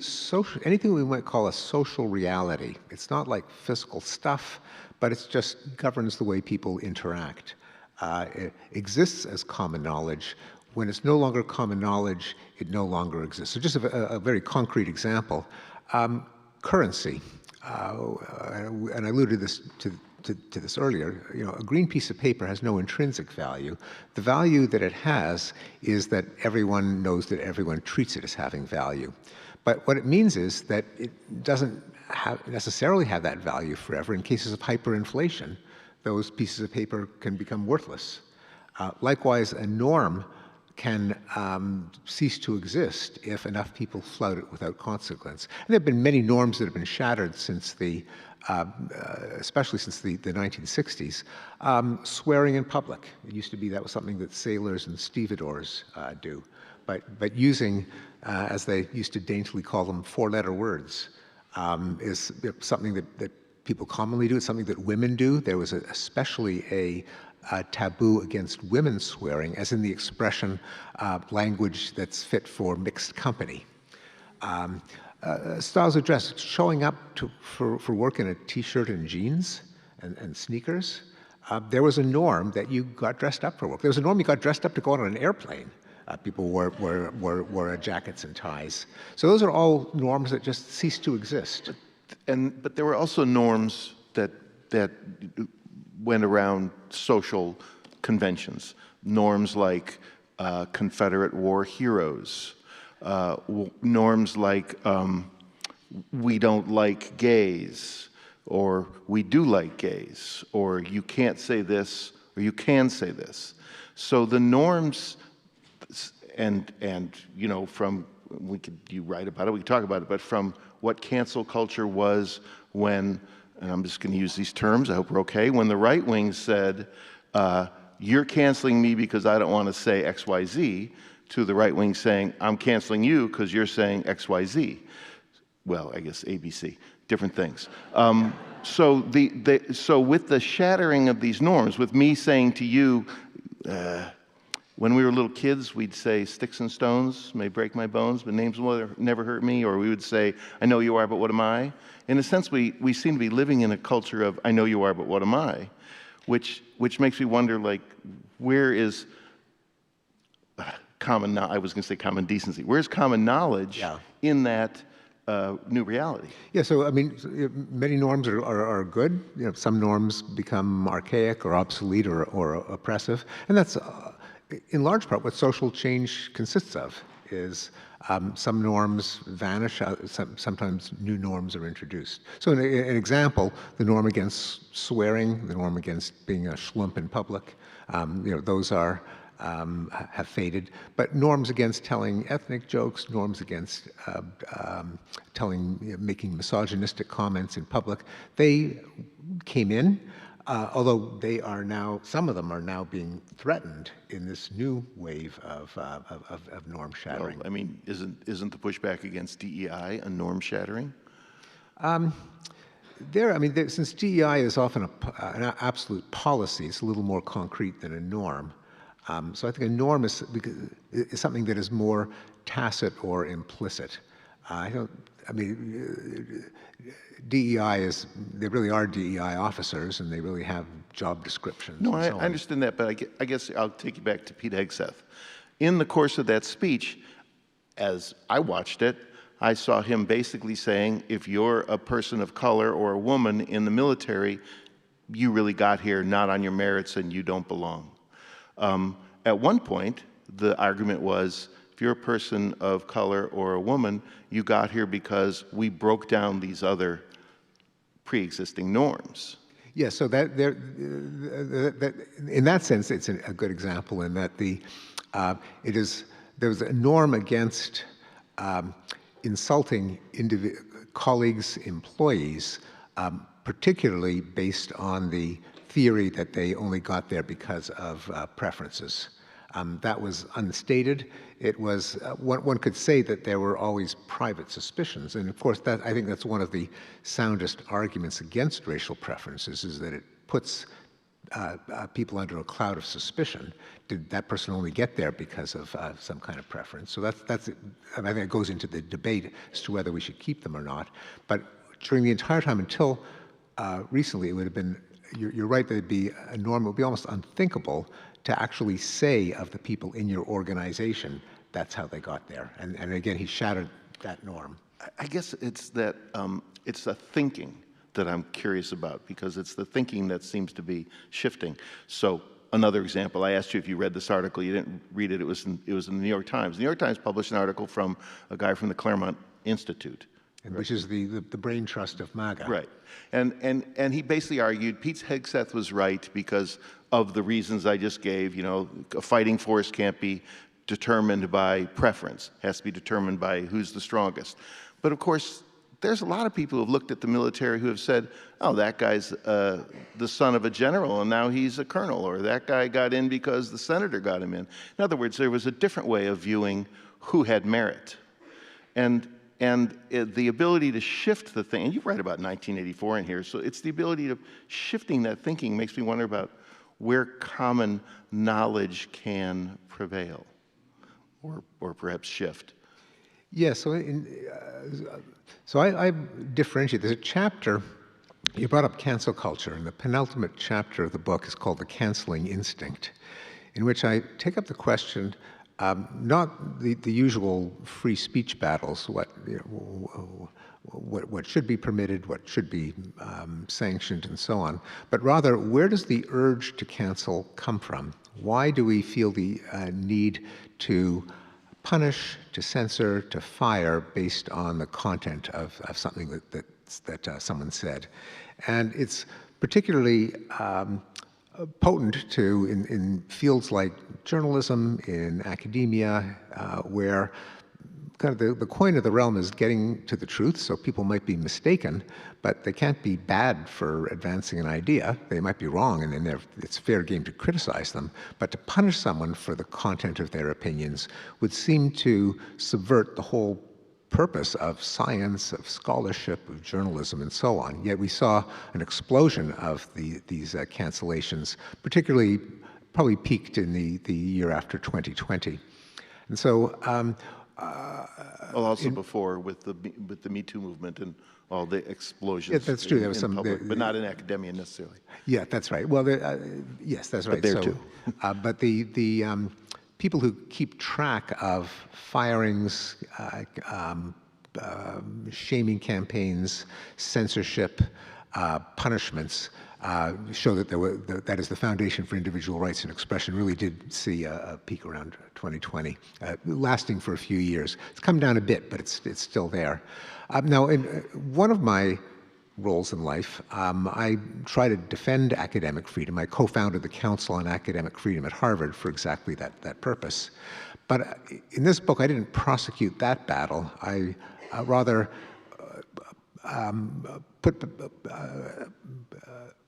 anything we might call a social reality. It's not like physical stuff, but it just governs the way people interact. It exists as common knowledge. When it's no longer common knowledge, it no longer exists. So just a very concrete example, currency. And I alluded to this earlier. A green piece of paper has no intrinsic value. The value that it has is that everyone knows that everyone treats it as having value. But what it means is that it doesn't necessarily have that value forever. In cases of hyperinflation, those pieces of paper can become worthless. Likewise, a norm can cease to exist if enough people flout it without consequence. And there have been many norms that have been shattered since especially since the 1960s. Swearing in public. It used to be that was something that sailors and stevedores do. But using, as they used to daintily call them, four-letter words is something that people commonly do. It's something that women do. There was especially a taboo against women swearing, as in the expression language that's fit for mixed company. Styles of dress, showing up for work in a t-shirt and jeans and sneakers. There was a norm that you got dressed up for work. There was a norm you got dressed up to go on an airplane. People wore jackets and ties. So those are all norms that just cease to exist. But there were also norms that went around social conventions. Norms like Confederate war heroes. Norms like we don't like gays, or we do like gays, or you can't say this, or you can say this. So the norms, and from, you write about it, we can talk about it, but from what cancel culture was when, and I'm just going to use these terms, I hope we're okay, when the right wing said, you're canceling me because I don't want to say X, Y, Z, to the right wing saying, I'm canceling you because you're saying X, Y, Z. Well, I guess ABC, different things. So with the shattering of these norms, with me saying to you, when we were little kids, we'd say, sticks and stones may break my bones, but names will never hurt me. Or we would say, I know you are, but what am I? In a sense, we seem to be living in a culture of, I know you are, but what am I? Which makes me wonder, like, where is I was going to say common decency. Where's common knowledge in that new reality? Yeah, so I mean, many norms are good. Some norms become archaic or obsolete or oppressive, and that's in large part, what social change consists of is some norms vanish, sometimes new norms are introduced. So an example, the norm against swearing, the norm against being a schlump in public, those are have faded. But norms against telling ethnic jokes, norms against making misogynistic comments in public, they came in. Although they are now, some of them are now being threatened in this new wave of norm shattering. Well, I mean, isn't the pushback against DEI a norm shattering? Since DEI is often an absolute policy, it's a little more concrete than a norm. So I think a norm is something that is more tacit or implicit. DEI there really are DEI officers, and they really have job descriptions. No, and I so on. understand that, but I guess I'll take you back to Pete Hegseth. In the course of that speech, as I watched it, I saw him basically saying, if you're a person of color or a woman in the military, you really got here not on your merits and you don't belong. At one point, the argument was, if you're a person of color or a woman, you got here because we broke down these other pre-existing norms. Yeah, so that in that sense, it's a good example in that there was a norm against insulting colleagues, employees, particularly based on the theory that they only got there because of preferences. That was unstated. It was one could say that there were always private suspicions, and of course, I think that's one of the soundest arguments against racial preferences is that it puts people under a cloud of suspicion. Did that person only get there because of some kind of preference? So that's I think it goes into the debate as to whether we should keep them or not. But during the entire time until recently, it would have been. You're right that it'd be a norm. It would be almost unthinkable to actually say of the people in your organization, that's how they got there. And again, he shattered that norm. I guess it's that it's the thinking that I'm curious about, because it's the thinking that seems to be shifting. So another example, I asked you if you read this article. You didn't read it. It was in the New York Times. The New York Times published an article from a guy from the Claremont Institute. Which is the brain trust of MAGA. Right. And he basically argued Pete Hegseth was right because of the reasons I just gave. A fighting force can't be determined by preference. It has to be determined by who's the strongest. But of course, there's a lot of people who have looked at the military who have said, oh, that guy's the son of a general and now he's a colonel, or that guy got in because the senator got him in. In other words, there was a different way of viewing who had merit. And the ability to shift the thing, and you write about 1984 in here, so it's the ability of shifting that thinking makes me wonder about where common knowledge can prevail, or perhaps shift. Yeah, so I differentiate. There's a chapter, you brought up cancel culture, and the penultimate chapter of the book is called The Canceling Instinct, in which I take up the question, not the usual free speech battles, what should be permitted, what should be sanctioned, and so on, but rather, where does the urge to cancel come from? Why do we feel the need to punish, to censor, to fire based on the content of something that someone said? And it's particularly potent in fields like journalism, in academia, where kind of the coin of the realm is getting to the truth, so people might be mistaken, but they can't be bad for advancing an idea. They might be wrong, and then it's fair game to criticize them, but to punish someone for the content of their opinions would seem to subvert the whole purpose of science, of scholarship, of journalism, and so on. Yet we saw an explosion of these cancellations, particularly probably peaked in the year after 2020. And so well, also before with the Me Too movement and all the explosions. Yeah, that's true. There was some, public, but not in academia necessarily. Yeah, that's right. Well, yes, that's right. But there too. But the people who keep track of firings, shaming campaigns, censorship, punishments show that that is the foundation for individual rights and expression really did see a peak around 2020, lasting for a few years. It's come down a bit, but it's still there. Now, in one of my roles in life, I try to defend academic freedom. I co-founded the Council on Academic Freedom at Harvard for exactly that purpose. But in this book, I didn't prosecute that battle. I rather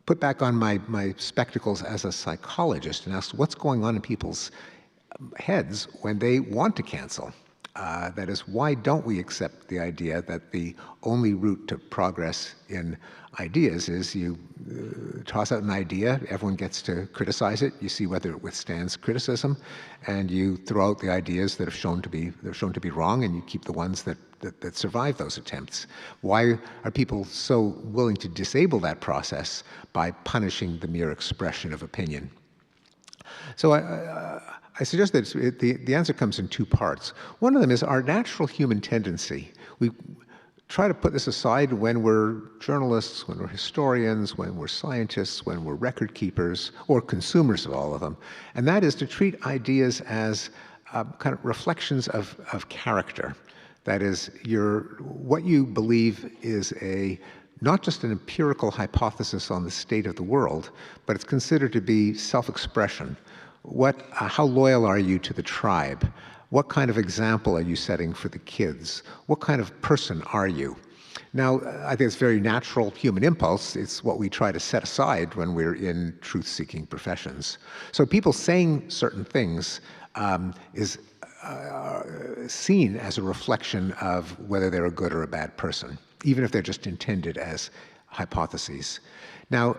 put back on my spectacles as a psychologist and asked what's going on in people's heads when they want to cancel. That is, why don't we accept the idea that the only route to progress in ideas is you toss out an idea, everyone gets to criticize it, you see whether it withstands criticism, and you throw out the ideas that are shown to be wrong, and you keep the ones that survive those attempts. Why are people so willing to disable that process by punishing the mere expression of opinion? So I suggest that the answer comes in two parts. One of them is our natural human tendency. We try to put this aside when we're journalists, when we're historians, when we're scientists, when we're record keepers, or consumers of all of them. And that is to treat ideas as kind of reflections of character. That is, what you believe is not just an empirical hypothesis on the state of the world, but it's considered to be self-expression. How loyal are you to the tribe? What kind of example are you setting for the kids? What kind of person are you? Now, I think it's a very natural human impulse. It's what we try to set aside when we're in truth-seeking professions. So people saying certain things is seen as a reflection of whether they're a good or a bad person, even if they're just intended as hypotheses. Now,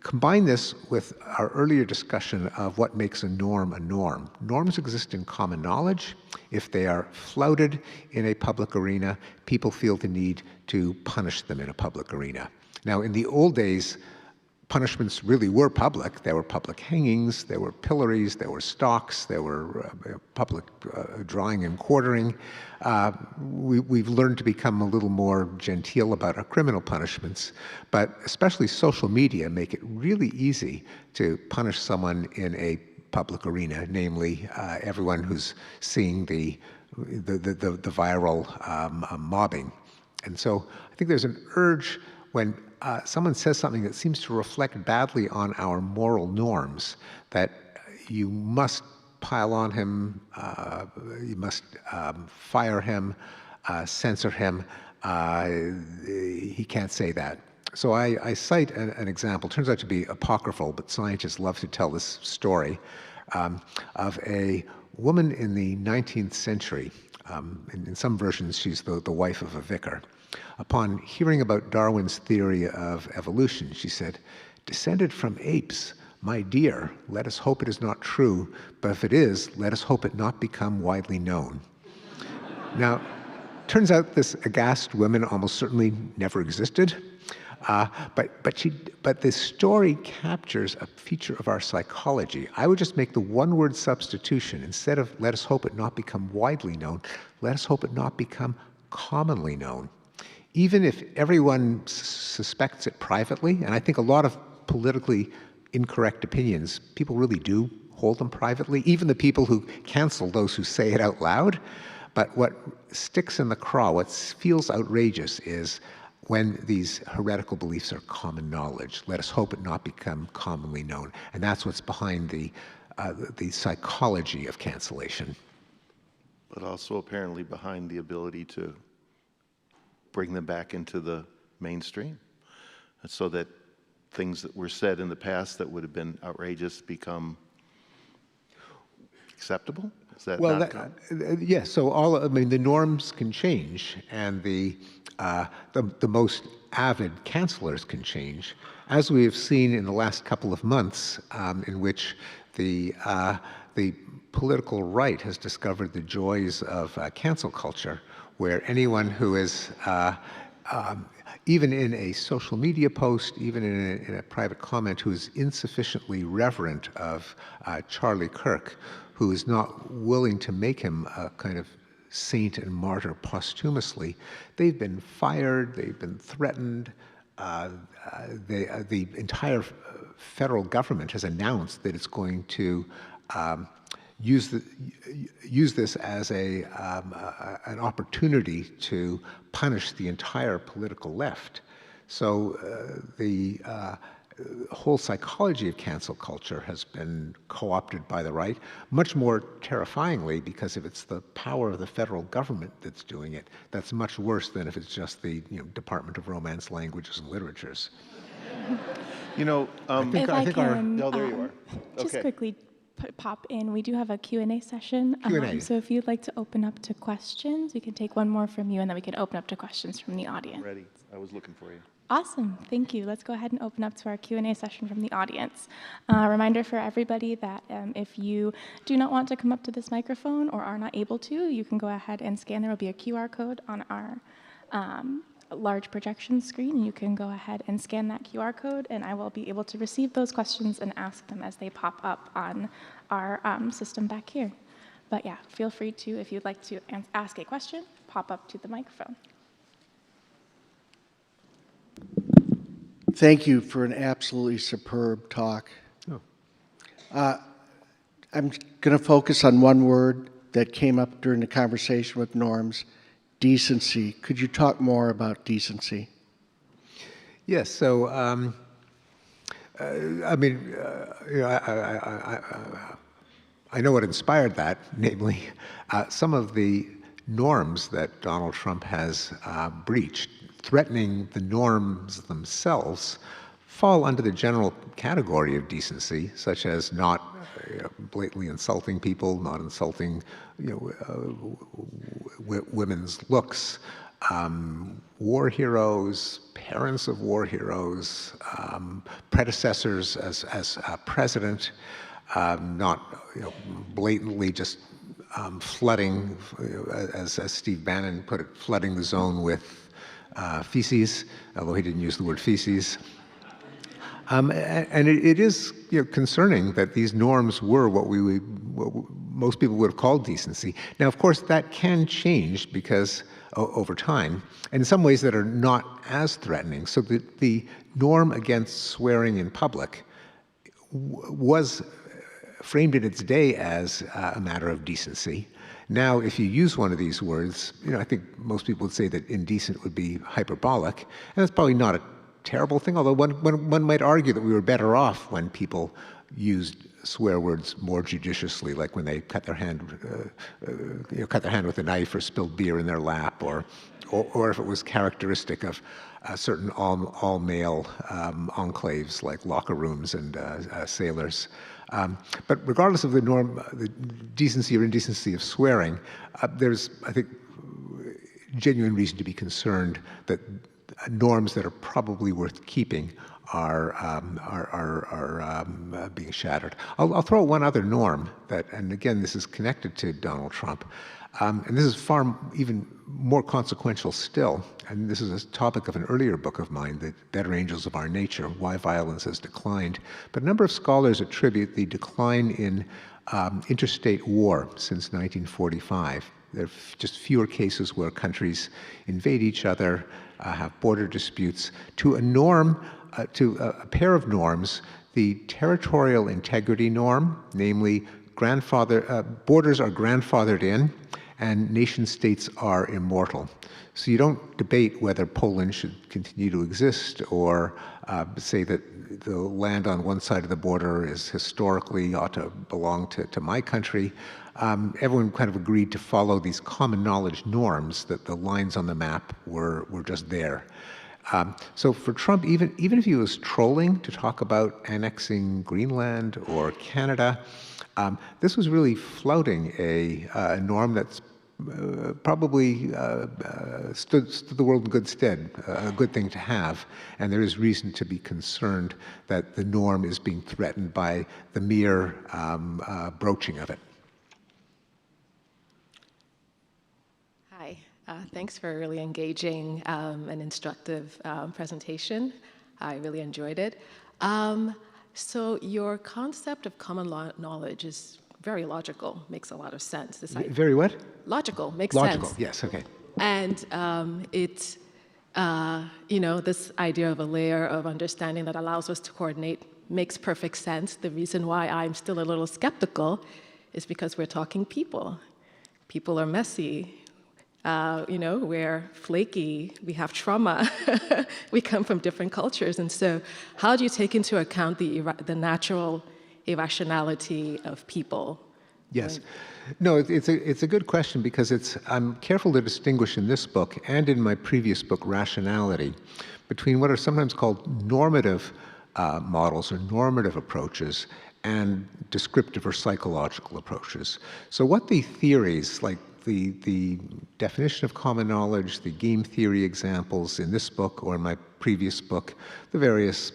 combine this with our earlier discussion of what makes a norm a norm. Norms exist in common knowledge. If they are flouted in a public arena, people feel the need to punish them in a public arena. Now, in the old days, punishments really were public. There were public hangings, there were pillories, there were stocks, there were public drawing and quartering. We've learned to become a little more genteel about our criminal punishments, but especially social media make it really easy to punish someone in a public arena, namely everyone who's seeing the viral mobbing. And so I think there's an urge when someone says something that seems to reflect badly on our moral norms, that you must pile on him, you must fire him, censor him, he can't say that. So I cite an example, turns out to be apocryphal, but scientists love to tell this story, of a woman in the 19th century. In some versions, she's the wife of a vicar. Upon hearing about Darwin's theory of evolution, she said, "Descended from apes, my dear, let us hope it is not true, but if it is, let us hope it not become widely known." Now, turns out this aghast woman almost certainly never existed, but this story captures a feature of our psychology. I would just make the one-word substitution. Instead of "let us hope it not become widely known," let us hope it not become commonly known. Even if everyone suspects it privately, and I think a lot of politically incorrect opinions, people really do hold them privately, even the people who cancel those who say it out loud. But what sticks in the craw, what feels outrageous, is when these heretical beliefs are common knowledge. Let us hope it not become commonly known. And that's what's behind the psychology of cancellation. But also apparently behind the ability to bring them back into the mainstream, and so that things that were said in the past that would have been outrageous become acceptable? Is that Well, not yes. So the norms can change, and the most avid cancelers can change, as we have seen in the last couple of months, in which the political right has discovered the joys of cancel culture, where anyone who is, even in a social media post, even in a private comment, who is insufficiently reverent of Charlie Kirk, who is not willing to make him a kind of saint and martyr posthumously, they've been fired, they've been threatened, the entire federal government has announced that it's going to use this as an opportunity to punish the entire political left. So the whole psychology of cancel culture has been co-opted by the right, much more terrifyingly, because if it's the power of the federal government that's doing it, that's much worse than if it's just the Department of Romance, Languages, and Literatures. You know, If I can, no, there you are. just Okay. quickly pop in, we do have a Q&A session. Q&A. So if you'd like to open up to questions, we can take one more from you, and then we can open up to questions from the audience. Ready. I was looking for you. Awesome, thank you. Let's go ahead and open up to our Q&A session from the audience. Reminder for everybody that if you do not want to come up to this microphone or are not able to, you can go ahead and scan. There will be a QR code on our large projection screen. You can go ahead and scan that QR code, and I will be able to receive those questions and ask them as they pop up on our system back here. But yeah, feel free to, if you'd like to ask a question, pop up to the microphone. Thank you for an absolutely superb talk. Oh. I'm going to focus on one word that came up during the conversation with Norm's, decency. Could you talk more about decency? Yes, so I mean, I know what inspired that, namely some of the norms that Donald Trump has breached, threatening the norms themselves, fall under the general category of decency, such as not blatantly insulting people, not insulting women's looks, war heroes, parents of war heroes, predecessors as president, not blatantly just flooding, as Steve Bannon put it, flooding the zone with feces, although he didn't use the word feces. And it is concerning that these norms were what most people would have called decency. Now, of course, that can change because over time, and in some ways that are not as threatening. So the norm against swearing in public was framed in its day as a matter of decency. Now, if you use one of these words, I think most people would say that indecent would be hyperbolic, and that's probably not a terrible thing, although one might argue that we were better off when people used swear words more judiciously, like when they cut their hand with a knife or spilled beer in their lap, or if it was characteristic of certain all-male enclaves like locker rooms and sailors. But regardless of the norm, the decency or indecency of swearing, there's, I think, genuine reason to be concerned that norms that are probably worth keeping are being shattered. I'll throw out one other norm that, and again, this is connected to Donald Trump, and this is far even more consequential still, and this is a topic of an earlier book of mine, The Better Angels of Our Nature, Why Violence Has Declined. But a number of scholars attribute the decline in interstate war since 1945. There are just fewer cases where countries invade each other, have border disputes, to a pair of norms, the territorial integrity norm, namely borders are grandfathered in and nation states are immortal. So you don't debate whether Poland should continue to exist or say that the land on one side of the border is historically ought to belong to my country. Everyone kind of agreed to follow these common knowledge norms that the lines on the map were just there. So for Trump, even if he was trolling to talk about annexing Greenland or Canada, this was really flouting a norm that's probably stood the world in good stead, a good thing to have, and there is reason to be concerned that the norm is being threatened by the mere broaching of it. Hi, thanks for a really engaging and instructive presentation. I really enjoyed it. So your concept of common knowledge is very logical, makes a lot of sense. Very what? Logical, makes Logical, sense. yes, okay. And it this idea of a layer of understanding that allows us to coordinate makes perfect sense. The reason why I'm still a little skeptical is because we're talking people. People are messy. We're flaky, we have trauma, we come from different cultures. And so how do you take into account the natural irrationality of people? Yes. No, it's a good question because I'm careful to distinguish in this book and in my previous book, Rationality, between what are sometimes called normative models or normative approaches and descriptive or psychological approaches. So what the theories, like the definition of common knowledge, the game theory examples in this book or in my previous book, the various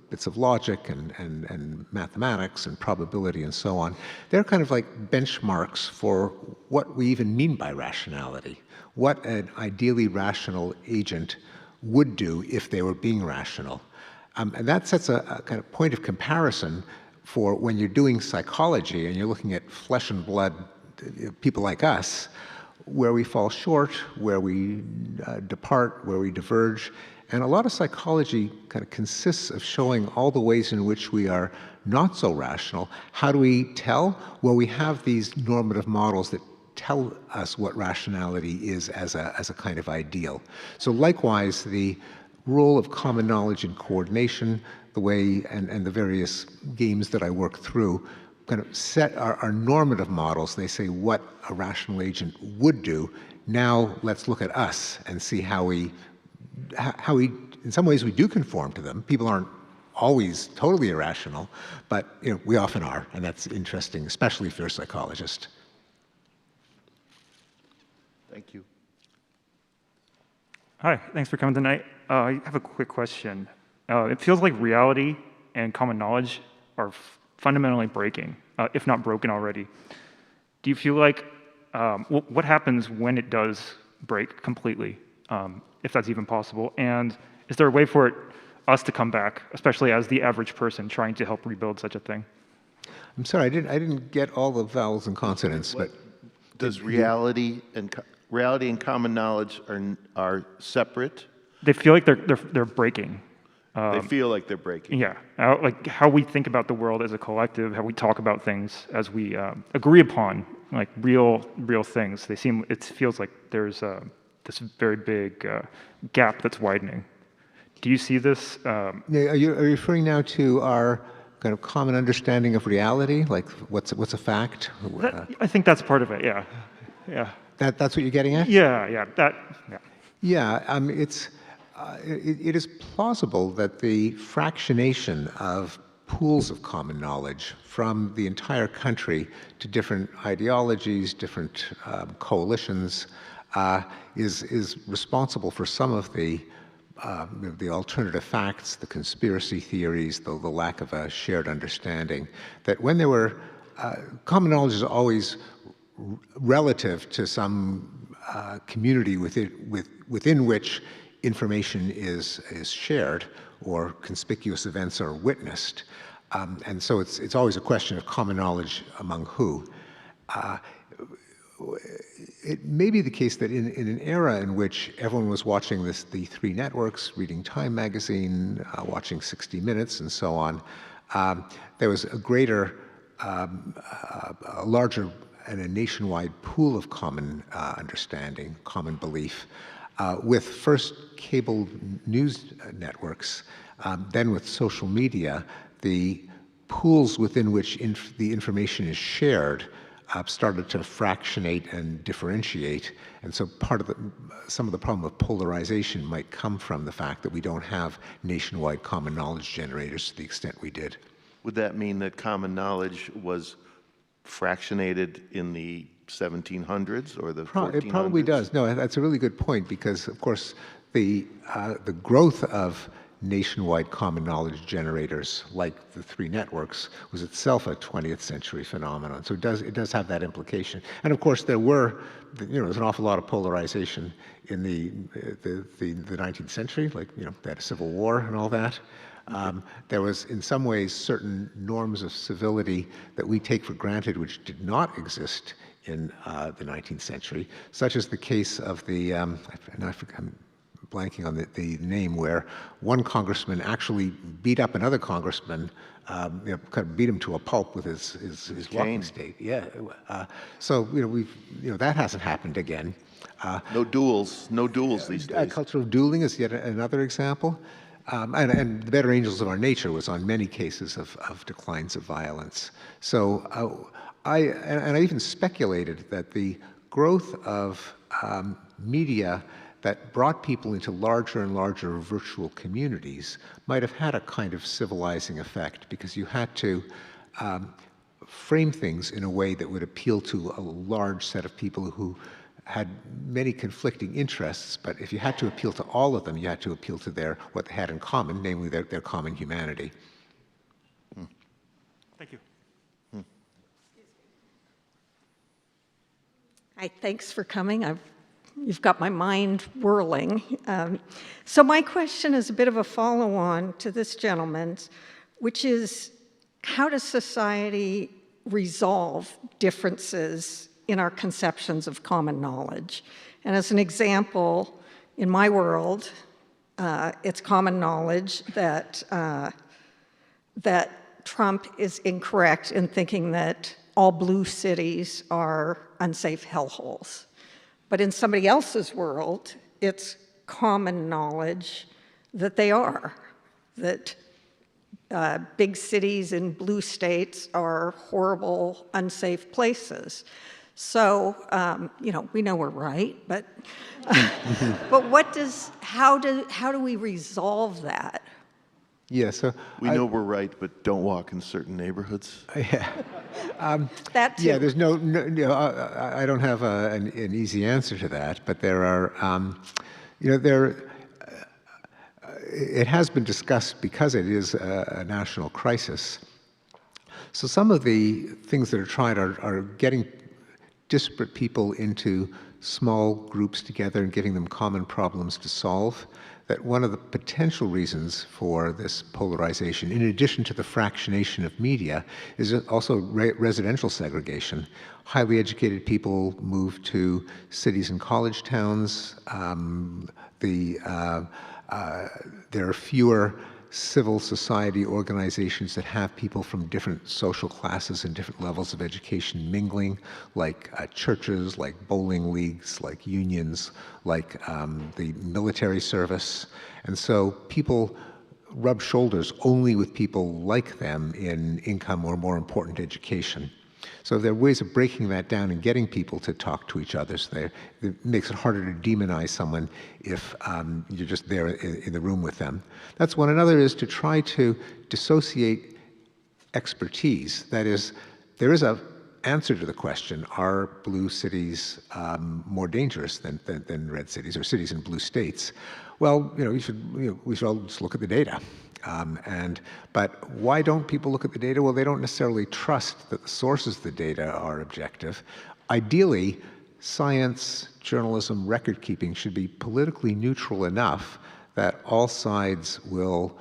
bits of logic and mathematics and probability and so on, they're kind of like benchmarks for what we even mean by rationality, what an ideally rational agent would do if they were being rational. And that sets a kind of point of comparison for when you're doing psychology and you're looking at flesh and blood people like us, where we fall short, where we depart, where we diverge. And a lot of psychology kind of consists of showing all the ways in which we are not so rational. How do we tell? Well, we have these normative models that tell us what rationality is as a kind of ideal. So likewise, the role of common knowledge and coordination, the way and the various games that I work through, kind of set our normative models. They say what a rational agent would do. Now let's look at us and see how we, in some ways we do conform to them. People aren't always totally irrational, but we often are, and that's interesting, especially if you're a psychologist. Thank you. Hi, thanks for coming tonight. I have a quick question. It feels like reality and common knowledge are fundamentally breaking, if not broken already. Do you feel like, what happens when it does break completely, if that's even possible? And is there a way for us to come back, especially as the average person trying to help rebuild such a thing? I'm sorry, I didn't get all the vowels and consonants, but Does reality and common knowledge are separate? They feel like they're breaking. They feel like they're breaking. Yeah, like how we think about the world as a collective, how we talk about things as we agree upon, like real things. It feels like there's this very big gap that's widening. Do you see this? Are you referring now to our kind of common understanding of reality, like what's a fact? I think that's part of it. Yeah. That's what you're getting at? Yeah. Yeah, it is plausible that the fractionation of pools of common knowledge from the entire country to different ideologies, different coalitions, is responsible for some of the alternative facts, the conspiracy theories, the lack of a shared understanding. That when there were common knowledge is always relative to some community within which information is shared or conspicuous events are witnessed. And so it's always a question of common knowledge among who. It may be the case that in an era in which everyone was watching the three networks, reading Time magazine, watching 60 Minutes and so on, there was a greater, a larger and a nationwide pool of common understanding, common belief, with first cable news networks, then with social media, the pools within which the information is shared started to fractionate and differentiate. And so some of the problem of polarization might come from the fact that we don't have nationwide common knowledge generators to the extent we did. Would that mean that common knowledge was fractionated in the 1700s or the 1400s? It probably does. No, that's a really good point because, of course, the growth of nationwide common knowledge generators like the three networks was itself a 20th century phenomenon. So it does have that implication. And of course, there's an awful lot of polarization in the 19th century, like they had a civil war and all that. There was, in some ways, certain norms of civility that we take for granted which did not exist in the 19th century, such as the case of the, I'm blanking on the name, where one congressman actually beat up another congressman, kind of beat him to a pulp with his walking stick. Yeah. So that hasn't happened again. No duels these days. Cultural dueling is yet another example. And The Better Angels of Our Nature was on many cases of declines of violence. So I even speculated that the growth of media that brought people into larger and larger virtual communities might have had a kind of civilizing effect, because you had to frame things in a way that would appeal to a large set of people who had many conflicting interests, but if you had to appeal to all of them, you had to appeal to what they had in common, namely their common humanity. Thank you. Hi, thanks for coming. You've got my mind whirling. So my question is a bit of a follow-on to this gentleman's, which is, how does society resolve differences in our conceptions of common knowledge? And as an example, in my world, it's common knowledge that Trump is incorrect in thinking that all blue cities are unsafe hellholes. But in somebody else's world, it's common knowledge that they are, that big cities in blue states are horrible, unsafe places. So, we know we're right, but how do we resolve that? Yeah, so We know we're right, but don't walk in certain neighborhoods. Yeah. That too. Yeah, there's I don't have an easy answer to that, but there are, it has been discussed because it is a national crisis. So some of the things that are tried are getting disparate people into small groups together and giving them common problems to solve. That one of the potential reasons for this polarization, in addition to the fractionation of media, is also residential segregation. Highly educated people move to cities and college towns. There are fewer civil society organizations that have people from different social classes and different levels of education mingling, like churches, like bowling leagues, like unions, like the military service. And so people rub shoulders only with people like them in income or, more important, education. So there are ways of breaking that down and getting people to talk to each other. So it makes it harder to demonize someone if you're just there in the room with them. That's one. Another is to try to dissociate expertise. That is, there is an answer to the question, are blue cities more dangerous than red cities, or cities in blue states? Well, we should all just look at the data. But why don't people look at the data? Well, they don't necessarily trust that the sources of the data are objective. Ideally, science, journalism, record keeping should be politically neutral enough that all sides will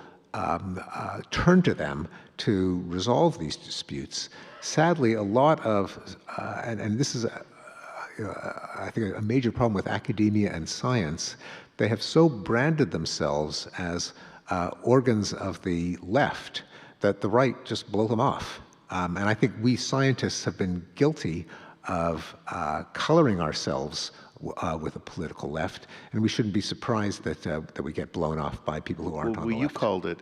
turn to them to resolve these disputes. Sadly, a lot of, and this is, I think, a major problem with academia and science, they have so branded themselves as organs of the left that the right just blow them off. And I think we scientists have been guilty of coloring ourselves with the political left, and we shouldn't be surprised that we get blown off by people who aren't on the left. You called it,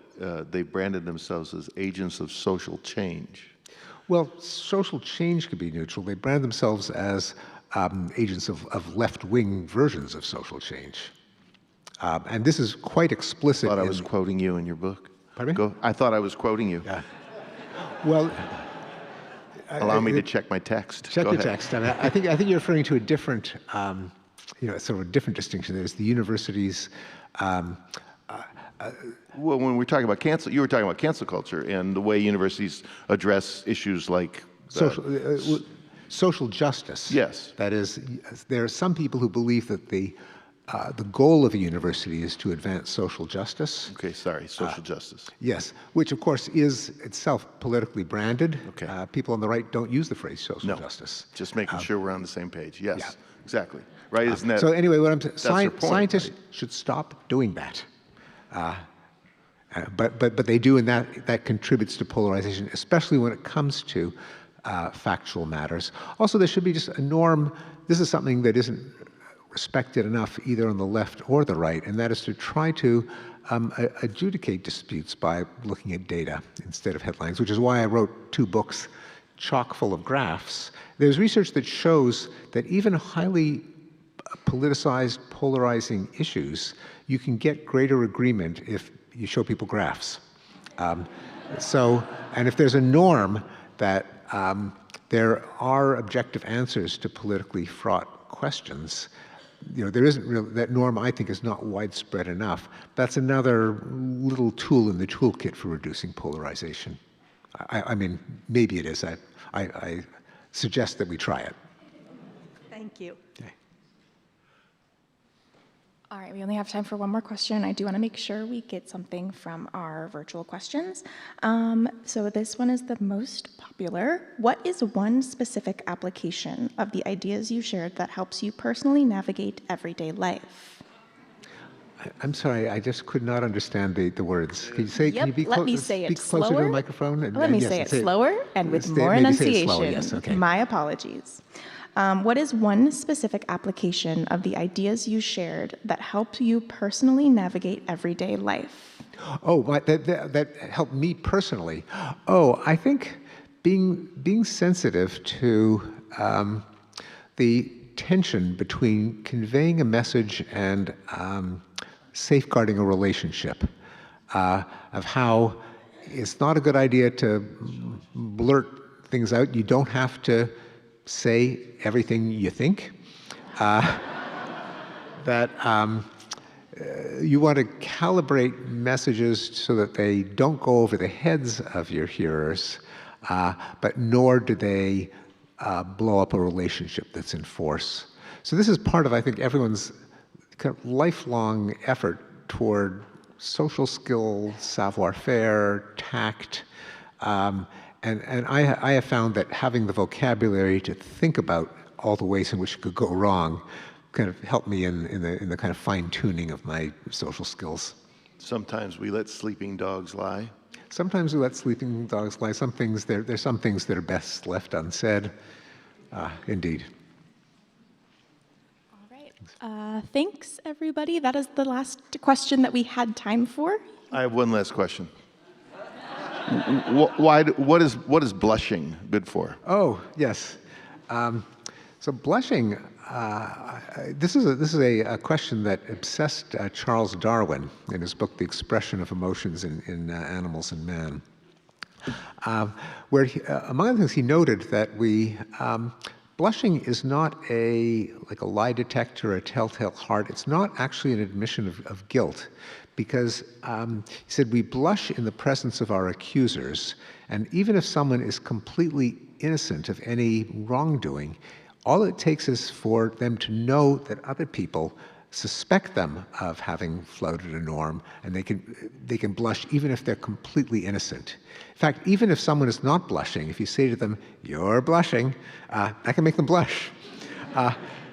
they branded themselves as agents of social change. Well, social change could be neutral. They brand themselves as agents of left-wing versions of social change. And this is quite explicit. I thought I was quoting you in your book. Pardon me? I thought I was quoting you. Yeah. Well, allow me to check my text. Check Go the ahead. text. I mean, I think you're referring to a different, sort of a different distinction. There's the universities. Well, when we're talking about cancel, you were talking about cancel culture and the way universities address issues like social justice. Yes. That is, there are some people who believe that the goal of a university is to advance social justice. Okay, sorry, social justice. Yes, which of course is itself politically branded. Okay. People on the right don't use the phrase social justice. Just making sure we're on the same page. Yes, Yeah. exactly. right? Isn't that So anyway, what that's your point, scientists right? should stop doing that. But they do, and that contributes to polarization, especially when it comes to factual matters. Also, there should be just a norm. This is something that isn't respected enough either on the left or the right, and that is to try to adjudicate disputes by looking at data instead of headlines, which is why I wrote 2 books chock full of graphs. There's research that shows that even highly politicized, polarizing issues, you can get greater agreement if you show people graphs. And if there's a norm that there are objective answers to politically fraught questions, there isn't really, that norm I think is not widespread enough. That's another little tool in the toolkit for reducing polarization. I mean, maybe it is. I suggest that we try it. Thank you. Okay. All right, we only have time for one more question. I do want to make sure we get something from our virtual questions. So this one is the most popular. What is one specific application of the ideas you shared that helps you personally navigate everyday life? I'm sorry, I just could not understand the words. Can you say? Yep, Can you be let me say it speak closer to slower. the microphone? Let me yes, say it slower and with more maybe say it enunciation. slower, yes, okay. My apologies. What is one specific application of the ideas you shared that helped you personally navigate everyday life? Oh, that helped me personally. Oh, I think being sensitive to the tension between conveying a message and safeguarding a relationship, of how it's not a good idea to blurt things out. You don't have to say everything you think. That you want to calibrate messages so that they don't go over the heads of your hearers, but nor do they blow up a relationship that's in force. So this is part of, I think, everyone's kind of lifelong effort toward social skills, savoir-faire, tact. And I have found that having the vocabulary to think about all the ways in which it could go wrong kind of helped me in the kind of fine-tuning of my social skills. Sometimes we let sleeping dogs lie. Sometimes we let sleeping dogs lie. Some things, there's some things that are best left unsaid. Indeed. All right. Thanks, everybody. That is the last question that we had time for. I have one last question. What is blushing good for? Oh, yes. So blushing, this is a question that obsessed Charles Darwin in his book, The Expression of Emotions in Animals and Man, where among other things he noted that blushing is not like a lie detector or a telltale heart. It's not actually an admission of guilt, because he said we blush in the presence of our accusers, and even if someone is completely innocent of any wrongdoing, all it takes is for them to know that other people suspect them of having flouted a norm, and they can blush even if they're completely innocent. In fact, even if someone is not blushing, if you say to them, "You're blushing," that can make them blush.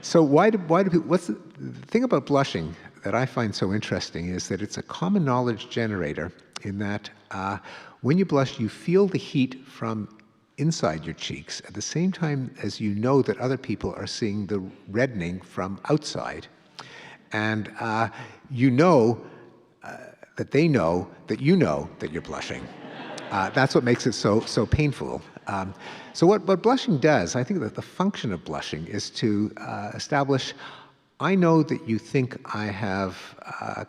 So why do people? What's the thing about blushing that I find so interesting is that it's a common knowledge generator in that when you blush, you feel the heat from inside your cheeks at the same time as you know that other people are seeing the reddening from outside. And you know that they know that you know that you're blushing. That's what makes it so painful. So what blushing does, I think that the function of blushing is to establish, I know that you think I have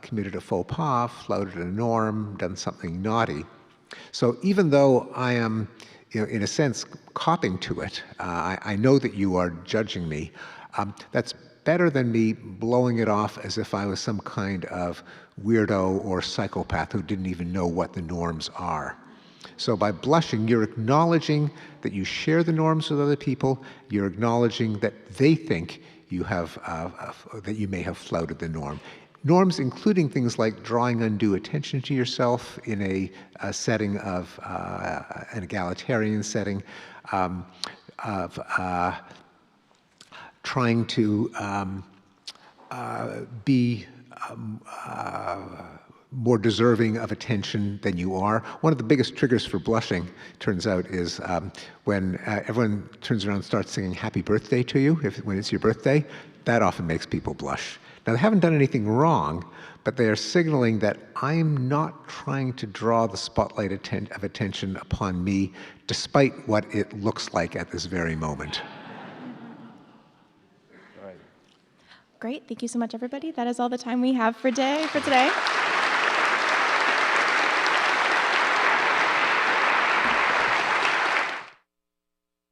committed a faux pas, flouted a norm, done something naughty. So even though I am, in a sense, copping to it, I know that you are judging me. That's better than me blowing it off as if I was some kind of weirdo or psychopath who didn't even know what the norms are. So by blushing, you're acknowledging that you share the norms with other people. You're acknowledging that they think you have that you may have flouted the norm. Norms including things like drawing undue attention to yourself in a setting of an egalitarian setting, of trying to be more deserving of attention than you are. One of the biggest triggers for blushing, turns out, is when everyone turns around and starts singing happy birthday to you when it's your birthday. That often makes people blush. Now, they haven't done anything wrong, but they are signaling that I'm not trying to draw the spotlight of attention upon me, despite what it looks like at this very moment. Great. Thank you so much, everybody. That is all the time we have for today.